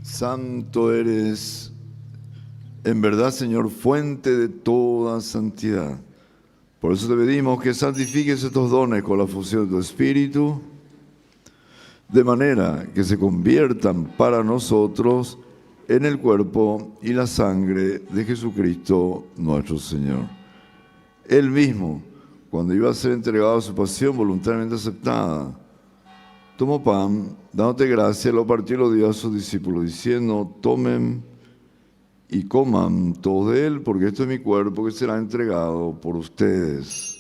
Santo eres, en verdad, Señor, fuente de toda santidad. Por eso te pedimos que santifiques estos dones con la fusión de tu Espíritu, de manera que se conviertan para nosotros en el cuerpo y la sangre de Jesucristo nuestro Señor. Él mismo, cuando iba a ser entregado a su pasión voluntariamente aceptada, tomó pan, dándote gracia, lo partió y lo dio a sus discípulos, diciendo: tomen y coman todos de él, porque esto es mi cuerpo que será entregado por ustedes.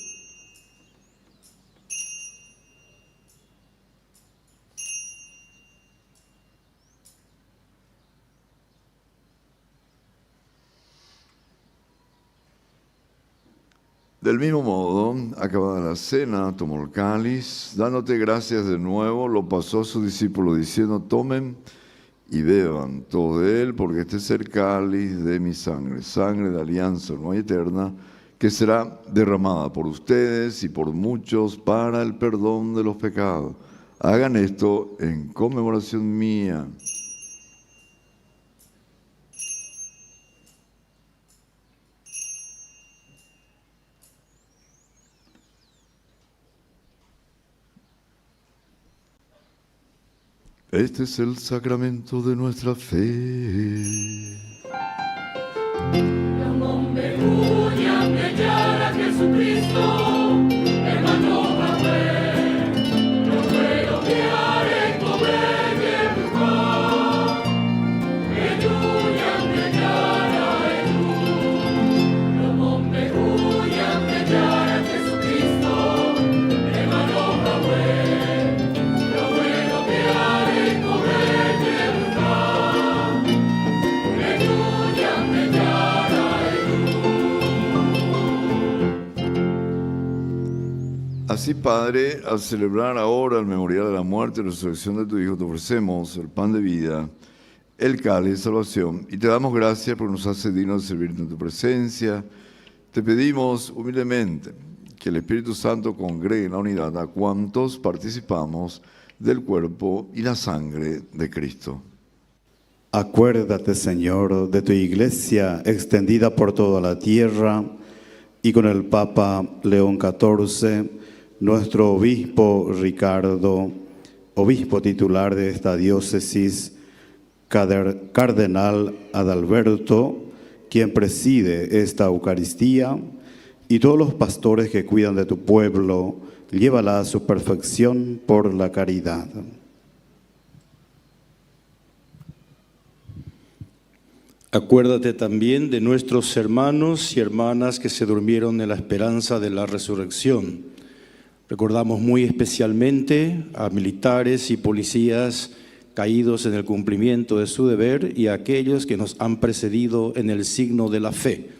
Del mismo modo, acabada la cena, tomó el cáliz, dándote gracias de nuevo, lo pasó a sus discípulos, diciendo: tomen y beban todo de él, porque este es el cáliz de mi sangre, sangre de alianza nueva y eterna, que será derramada por ustedes y por muchos para el perdón de los pecados. Hagan esto en conmemoración mía. Este es el sacramento de nuestra fe. Aleluya, Así, Padre, al celebrar ahora el memorial de la muerte y resurrección de tu Hijo, te ofrecemos el pan de vida, el cáliz de salvación, y te damos gracias porque nos hace dignos de servirte en tu presencia. Te pedimos humildemente que el Espíritu Santo congregue en la unidad a cuantos participamos del cuerpo y la sangre de Cristo. Acuérdate, Señor, de tu iglesia extendida por toda la tierra y con el Papa León XIV, nuestro obispo Ricardo, obispo titular de esta diócesis, cardenal Adalberto, quien preside esta Eucaristía, y todos los pastores que cuidan de tu pueblo, llévala a su perfección por la caridad. Acuérdate también de nuestros hermanos y hermanas que se durmieron en la esperanza de la resurrección. Recordamos muy especialmente a militares y policías caídos en el cumplimiento de su deber y a aquellos que nos han precedido en el signo de la fe.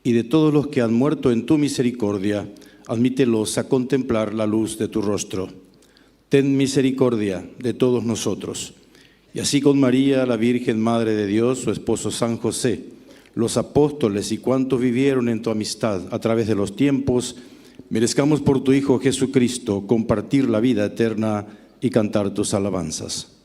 Y de todos los que han muerto en tu misericordia, admítelos a contemplar la luz de tu rostro. Ten misericordia de todos nosotros. Y así con María, la Virgen Madre de Dios, su esposo San José, los apóstoles y cuantos vivieron en tu amistad a través de los tiempos, merezcamos por tu Hijo Jesucristo compartir la vida eterna y cantar tus alabanzas.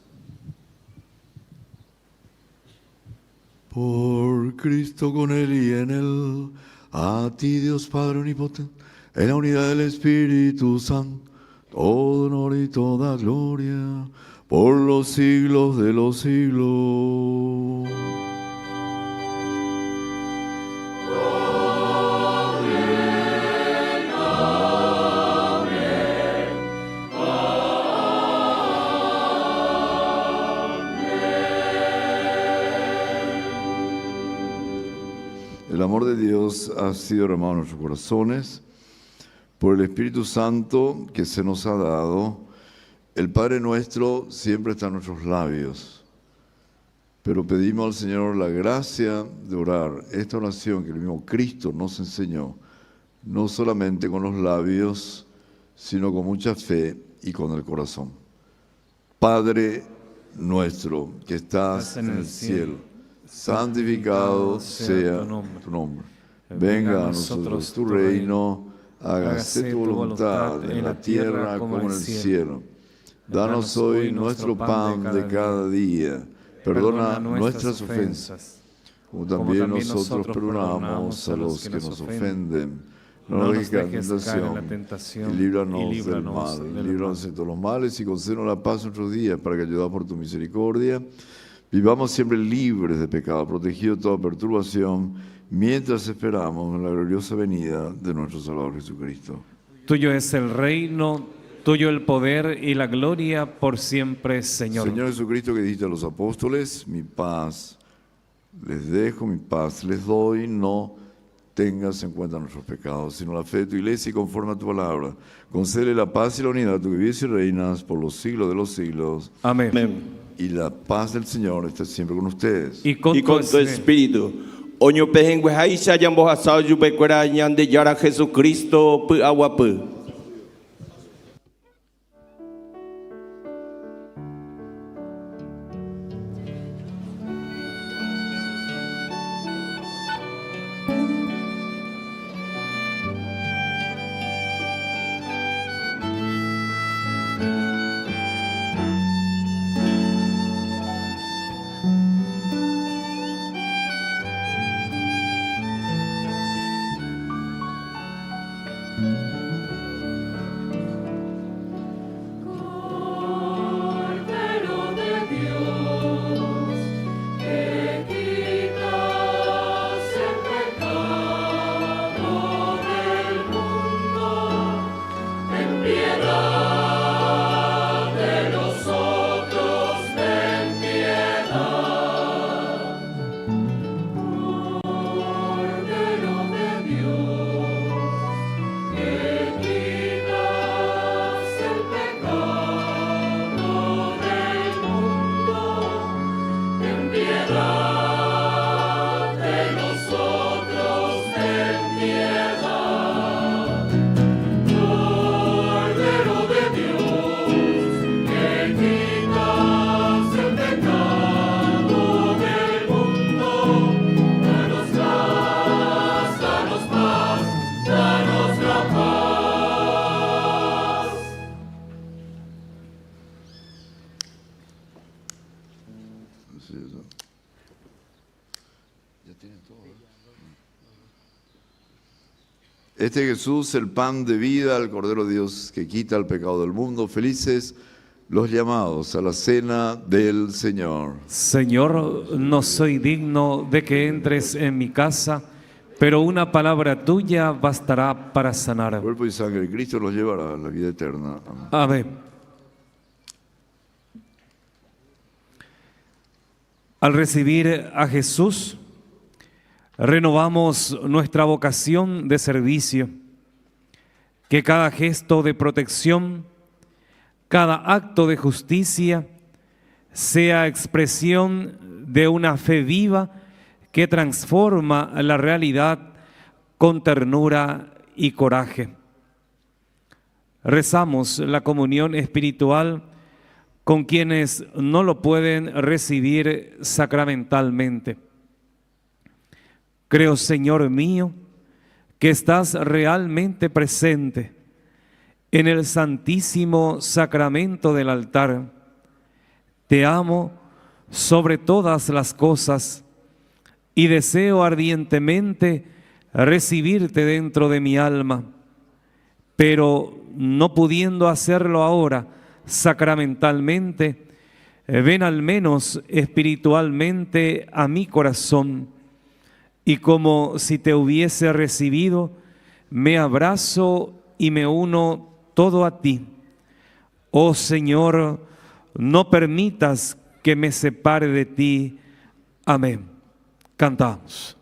Por Cristo, con Él y en Él, a ti Dios Padre Omnipotente, en la unidad del Espíritu Santo, todo honor y toda gloria, por los siglos de los siglos. El amor de Dios ha sido derramado en nuestros corazones por el Espíritu Santo que se nos ha dado. El Padre nuestro siempre está en nuestros labios, pero pedimos al Señor la gracia de orar esta oración que el mismo Cristo nos enseñó, no solamente con los labios, sino con mucha fe y con el corazón. Padre nuestro que estás en el cielo, santificado sea tu nombre. Venga a nosotros tu reino, hágase tu voluntad en la tierra como en el cielo. Danos hoy nuestro pan de cada día. Perdona nuestras ofensas, como también nosotros perdonamos a los que nos ofenden. No nos dejes caer en la tentación y líbranos del mal. Líbranos de todos los males y concédenos la paz en nuestros días, para que, ayudados por tu misericordia, vivamos siempre libres de pecado, protegidos de toda perturbación, mientras esperamos la gloriosa venida de nuestro Salvador Jesucristo. Tuyo es el reino, tuyo el poder y la gloria por siempre, Señor. Señor Jesucristo, que dijiste a los apóstoles, mi paz les dejo, mi paz les doy, no tengas en cuenta nuestros pecados, sino la fe de tu iglesia, y conforme a tu palabra, concédele la paz y la unidad, tú que vives y reinas por los siglos de los siglos. Amén. Amén. Y la paz del Señor esté siempre con ustedes. Y con tu espíritu. Oño pejengue ya yambo hasao yubecuera ñande yara Jesucristo pu aguapu. Este Jesús, el pan de vida, el Cordero de Dios que quita el pecado del mundo. Felices los llamados a la cena del Señor. Señor, no soy digno de que entres en mi casa, pero una palabra tuya bastará para sanar. El cuerpo y sangre de Cristo los llevará a la vida eterna. Amén. Amén. Al recibir a Jesús, renovamos nuestra vocación de servicio. Que cada gesto de protección, cada acto de justicia, sea expresión de una fe viva que transforma la realidad con ternura y coraje. Rezamos la comunión espiritual con quienes no lo pueden recibir sacramentalmente. Creo, Señor mío, que estás realmente presente en el santísimo sacramento del altar. Te amo sobre todas las cosas y deseo ardientemente recibirte dentro de mi alma, pero no pudiendo hacerlo ahora sacramentalmente, ven al menos espiritualmente a mi corazón y como si te hubiese recibido, me abrazo y me uno todo a ti. Oh Señor, no permitas que me separe de ti. Amén. Cantamos.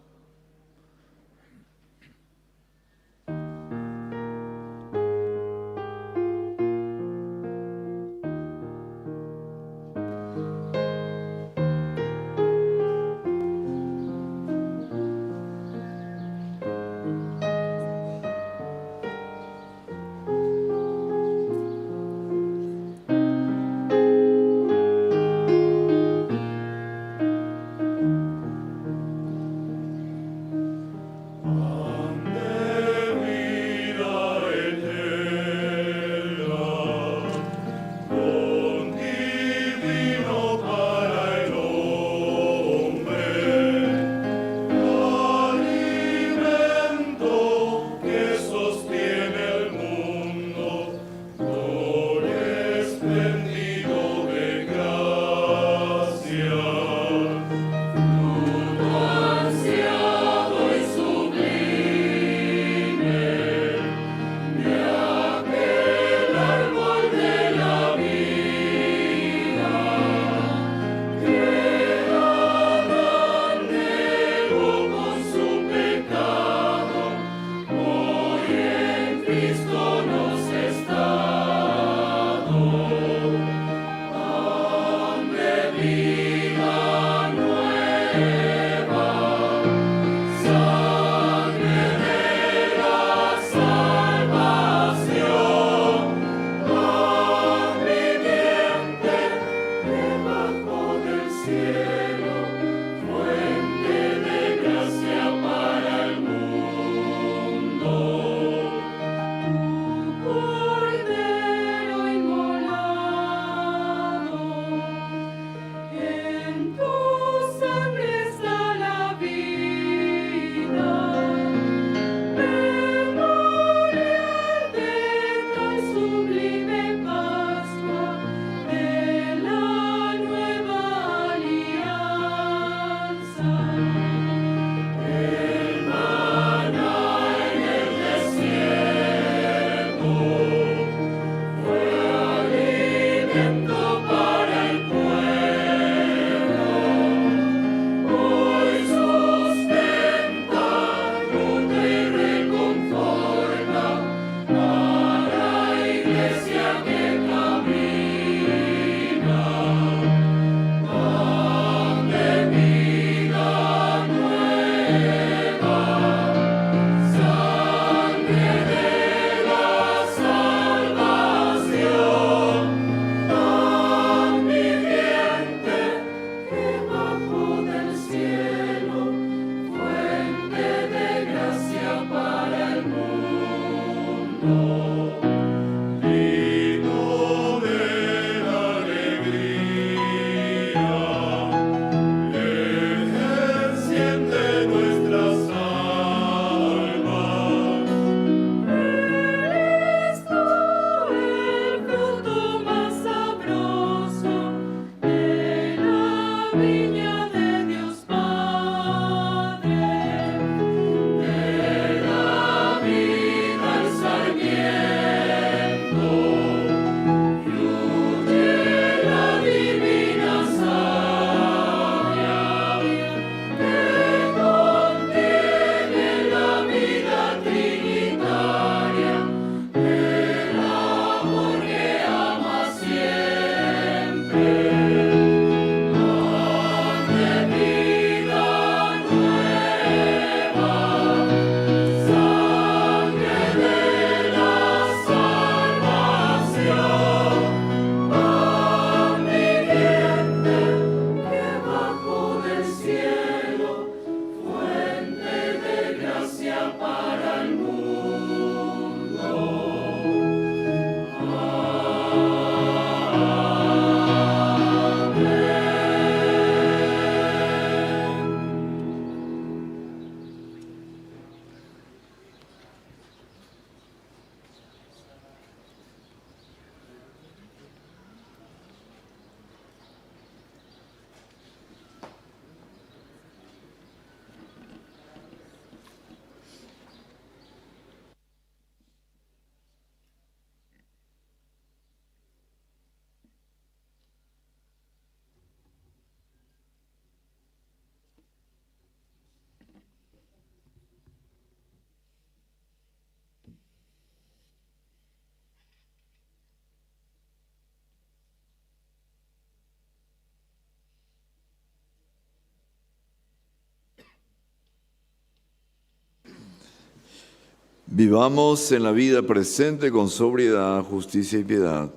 Vivamos en la vida presente con sobriedad, justicia y piedad,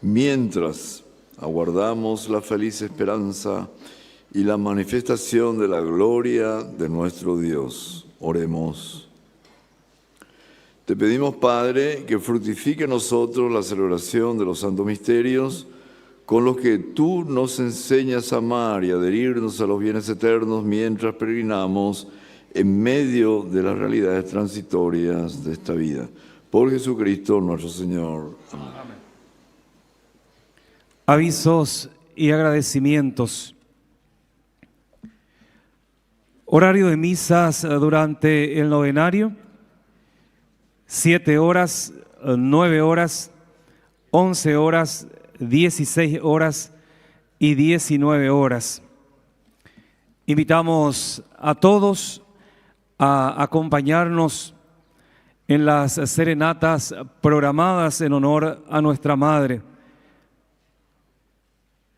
mientras aguardamos la feliz esperanza y la manifestación de la gloria de nuestro Dios. Oremos. Te pedimos, Padre, que fructifique en nosotros la celebración de los santos misterios, con los que tú nos enseñas a amar y adherirnos a los bienes eternos mientras peregrinamos en medio de las realidades transitorias de esta vida. Por Jesucristo nuestro Señor. Amén. Avisos y agradecimientos. Horario de misas durante el novenario: 7 horas, 9 horas, 11 horas, 16 horas y 19 horas. Invitamos a todos a acompañarnos en las serenatas programadas en honor a nuestra Madre.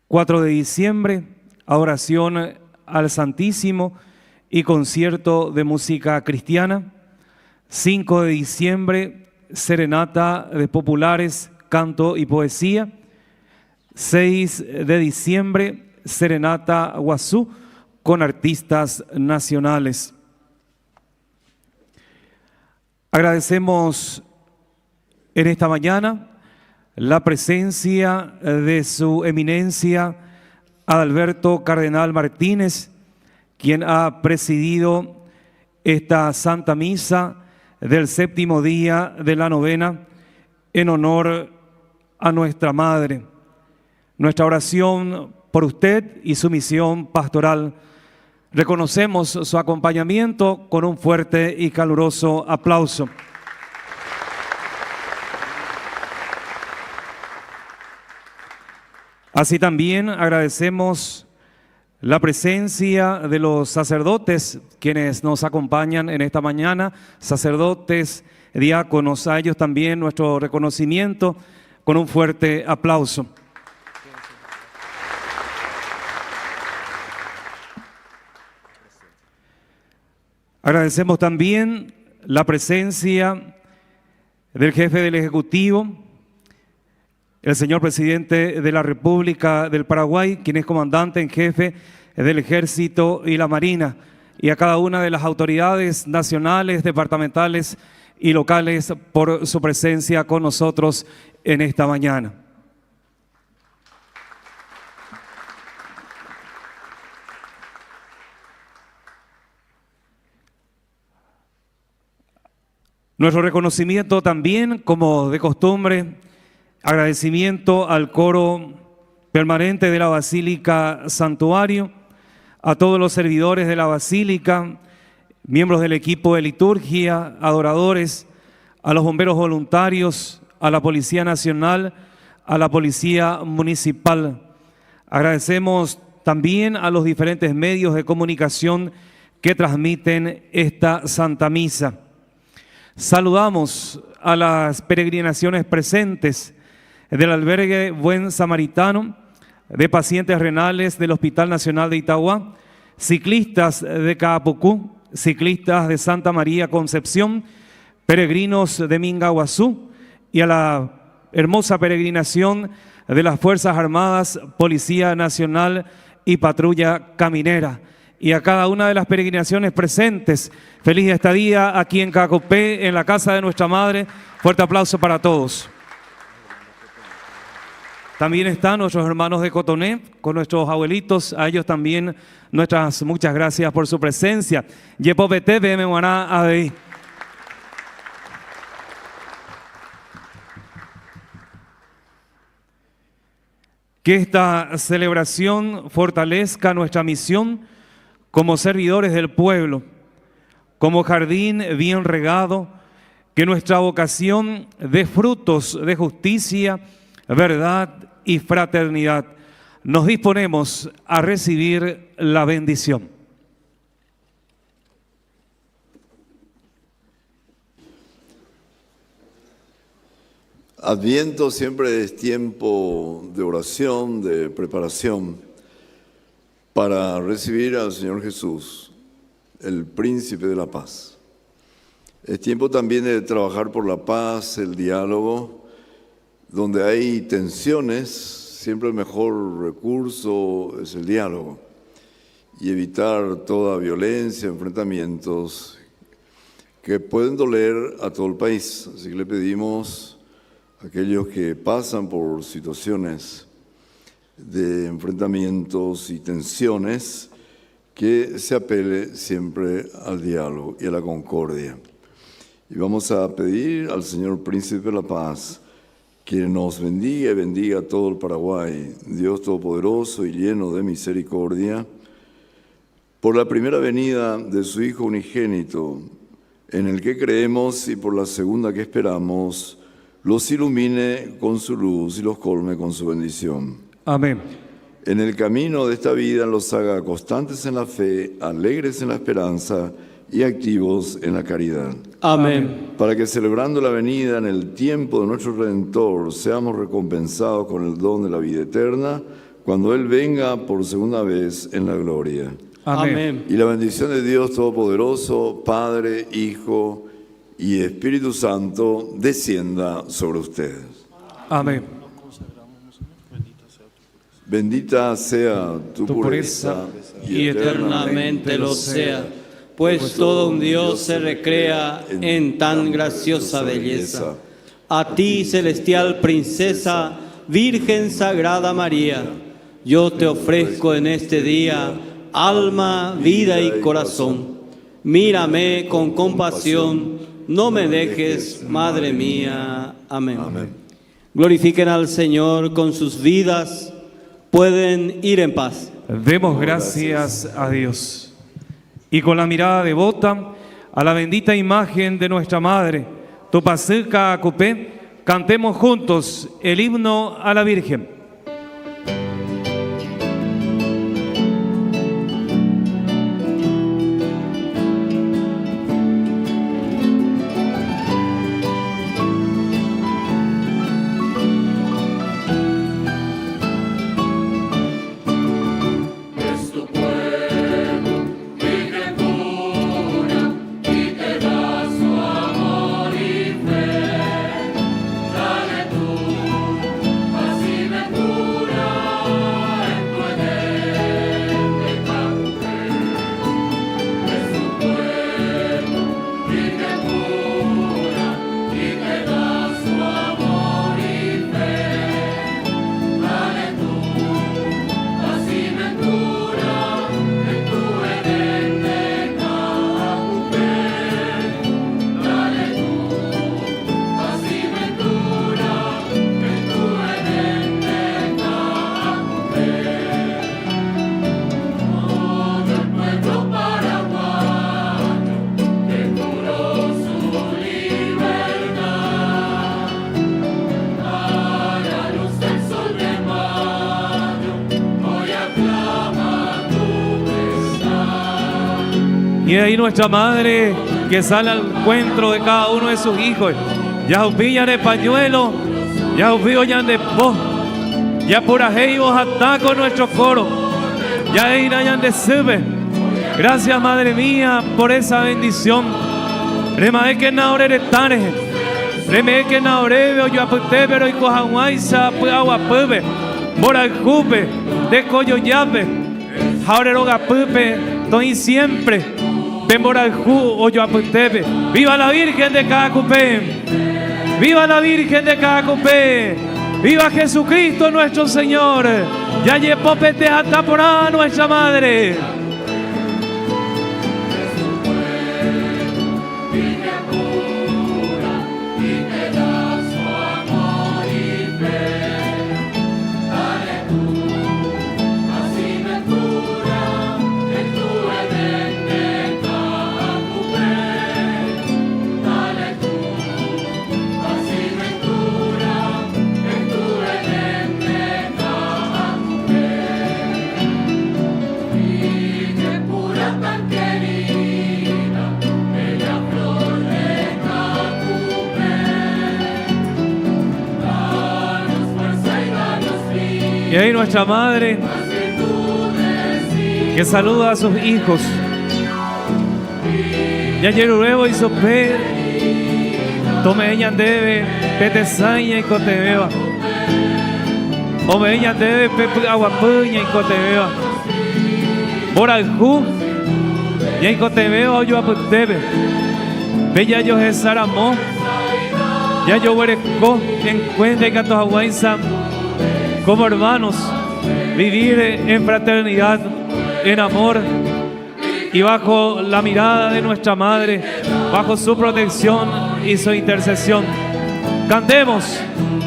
4 de diciembre, adoración al Santísimo y concierto de música cristiana. 5 de diciembre, serenata de populares, canto y poesía. 6 de diciembre, serenata guazú con artistas nacionales. Agradecemos en esta mañana la presencia de su eminencia Adalberto Cardenal Martínez, quien ha presidido esta Santa Misa del 7º día de la novena en honor a nuestra Madre. Nuestra oración por usted y su misión pastoral. Reconocemos su acompañamiento con un fuerte y caluroso aplauso. Así también agradecemos la presencia de los sacerdotes quienes nos acompañan en esta mañana, sacerdotes, diáconos, a ellos también nuestro reconocimiento con un fuerte aplauso. Agradecemos también la presencia del jefe del Ejecutivo, el señor presidente de la República del Paraguay, quien es comandante en jefe del Ejército y la Marina, y a cada una de las autoridades nacionales, departamentales y locales por su presencia con nosotros en esta mañana. Nuestro reconocimiento también, como de costumbre, agradecimiento al coro permanente de la Basílica Santuario, a todos los servidores de la Basílica, miembros del equipo de liturgia, adoradores, a los bomberos voluntarios, a la Policía Nacional, a la Policía Municipal. Agradecemos también a los diferentes medios de comunicación que transmiten esta Santa Misa. Saludamos a las peregrinaciones presentes del albergue Buen Samaritano, de pacientes renales del Hospital Nacional de Itagua, ciclistas de Caapucú, ciclistas de Santa María Concepción, peregrinos de Mingaguazú y a la hermosa peregrinación de las Fuerzas Armadas, Policía Nacional y Patrulla Caminera. Y a cada una de las peregrinaciones presentes, feliz estadía aquí en Cacupé, en la casa de nuestra Madre. Fuerte aplauso para todos. También están nuestros hermanos de Cotoné, con nuestros abuelitos, a ellos también nuestras muchas gracias por su presencia. Yepopete, Bemeguaná, Adei. Que esta celebración fortalezca nuestra misión como servidores del pueblo, como jardín bien regado, que nuestra vocación dé frutos de justicia, verdad y fraternidad. Nos disponemos a recibir la bendición. Adviento siempre es tiempo de oración, de preparación para recibir al Señor Jesús, el Príncipe de la Paz. Es tiempo también de trabajar por la paz, el diálogo. Donde hay tensiones, siempre el mejor recurso es el diálogo. Y evitar toda violencia, enfrentamientos que pueden doler a todo el país. Así que le pedimos a aquellos que pasan por situaciones de enfrentamientos y tensiones que se apele siempre al diálogo y a la concordia. Y vamos a pedir al Señor Príncipe de la Paz que nos bendiga y bendiga a todo el Paraguay, Dios Todopoderoso y lleno de misericordia, por la primera venida de su Hijo unigénito, en el que creemos, y por la segunda que esperamos, los ilumine con su luz y los colme con su bendición. Amén. En el camino de esta vida los haga constantes en la fe, alegres en la esperanza y activos en la caridad. Amén. Para que celebrando la venida en el tiempo de nuestro Redentor, seamos recompensados con el don de la vida eterna, cuando Él venga por segunda vez en la gloria. Amén. Y la bendición de Dios Todopoderoso, Padre, Hijo y Espíritu Santo, descienda sobre ustedes. Amén. Bendita sea tu pureza y eternamente lo sea, pues todo un Dios se recrea en tan graciosa belleza. A ti, celestial princesa, Virgen Sagrada María, yo te ofrezco en este día alma, vida y corazón. Mírame con compasión, no me dejes, Madre mía. Amén. Glorifiquen al Señor con sus vidas, pueden ir en paz. Demos gracias a Dios. Y con la mirada devota a la bendita imagen de nuestra Madre, Tupacil Caacupé, cantemos juntos el himno a la Virgen. Y ahí nuestra Madre que sale al encuentro de cada uno de sus hijos. Ya pillan el pañuelo, ya pillan de voz, ya por ahí vos ataco nuestro coro, ya irán de sube. Gracias, Madre mía, por esa bendición. Remae que naore retane, remae que naore yo apute pero y cojahuaiza agua pube, moracupe, de coyoyape, jaureroga pupe, doy siempre. ¡Viva la Virgen de Caacupé! ¡Viva la Virgen de Caacupé! ¡Viva Jesucristo nuestro Señor! ¡Ya yepopete hasta por nuestra Madre! Y ahí nuestra Madre que saluda a sus hijos. Ya Yerurevo y Sope, Tome ella debe, Petesaña y Cotebeba. Ome ella debe, Pepe Aguapuña y Cotebeba. Boraljú, ya y Cotebeba o yo aputebe. Bella yo Jesaramó, ya yo huereco, en cuenta y Catojahuainza, como hermanos, vivir en fraternidad, en amor y bajo la mirada de nuestra Madre, bajo su protección y su intercesión. Cantemos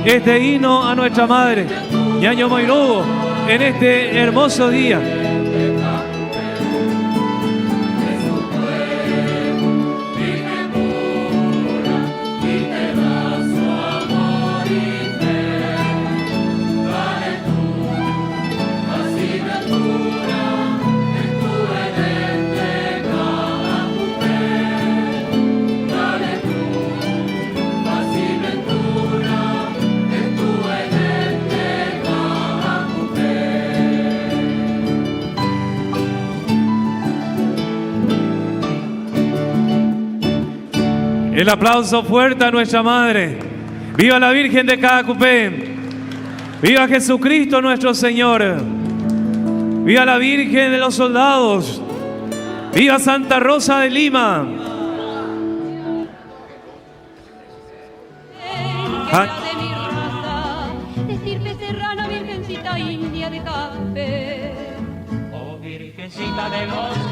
este himno a nuestra Madre, Ñaño Moirugo, en este hermoso día. El aplauso fuerte a nuestra Madre. ¡Viva la Virgen de Caacupé! ¡Viva Jesucristo nuestro Señor! ¡Viva la Virgen de los Soldados! ¡Viva Santa Rosa de Lima! De mi raza, de estirpe serrana, virgencita india de café. Oh, virgencita de los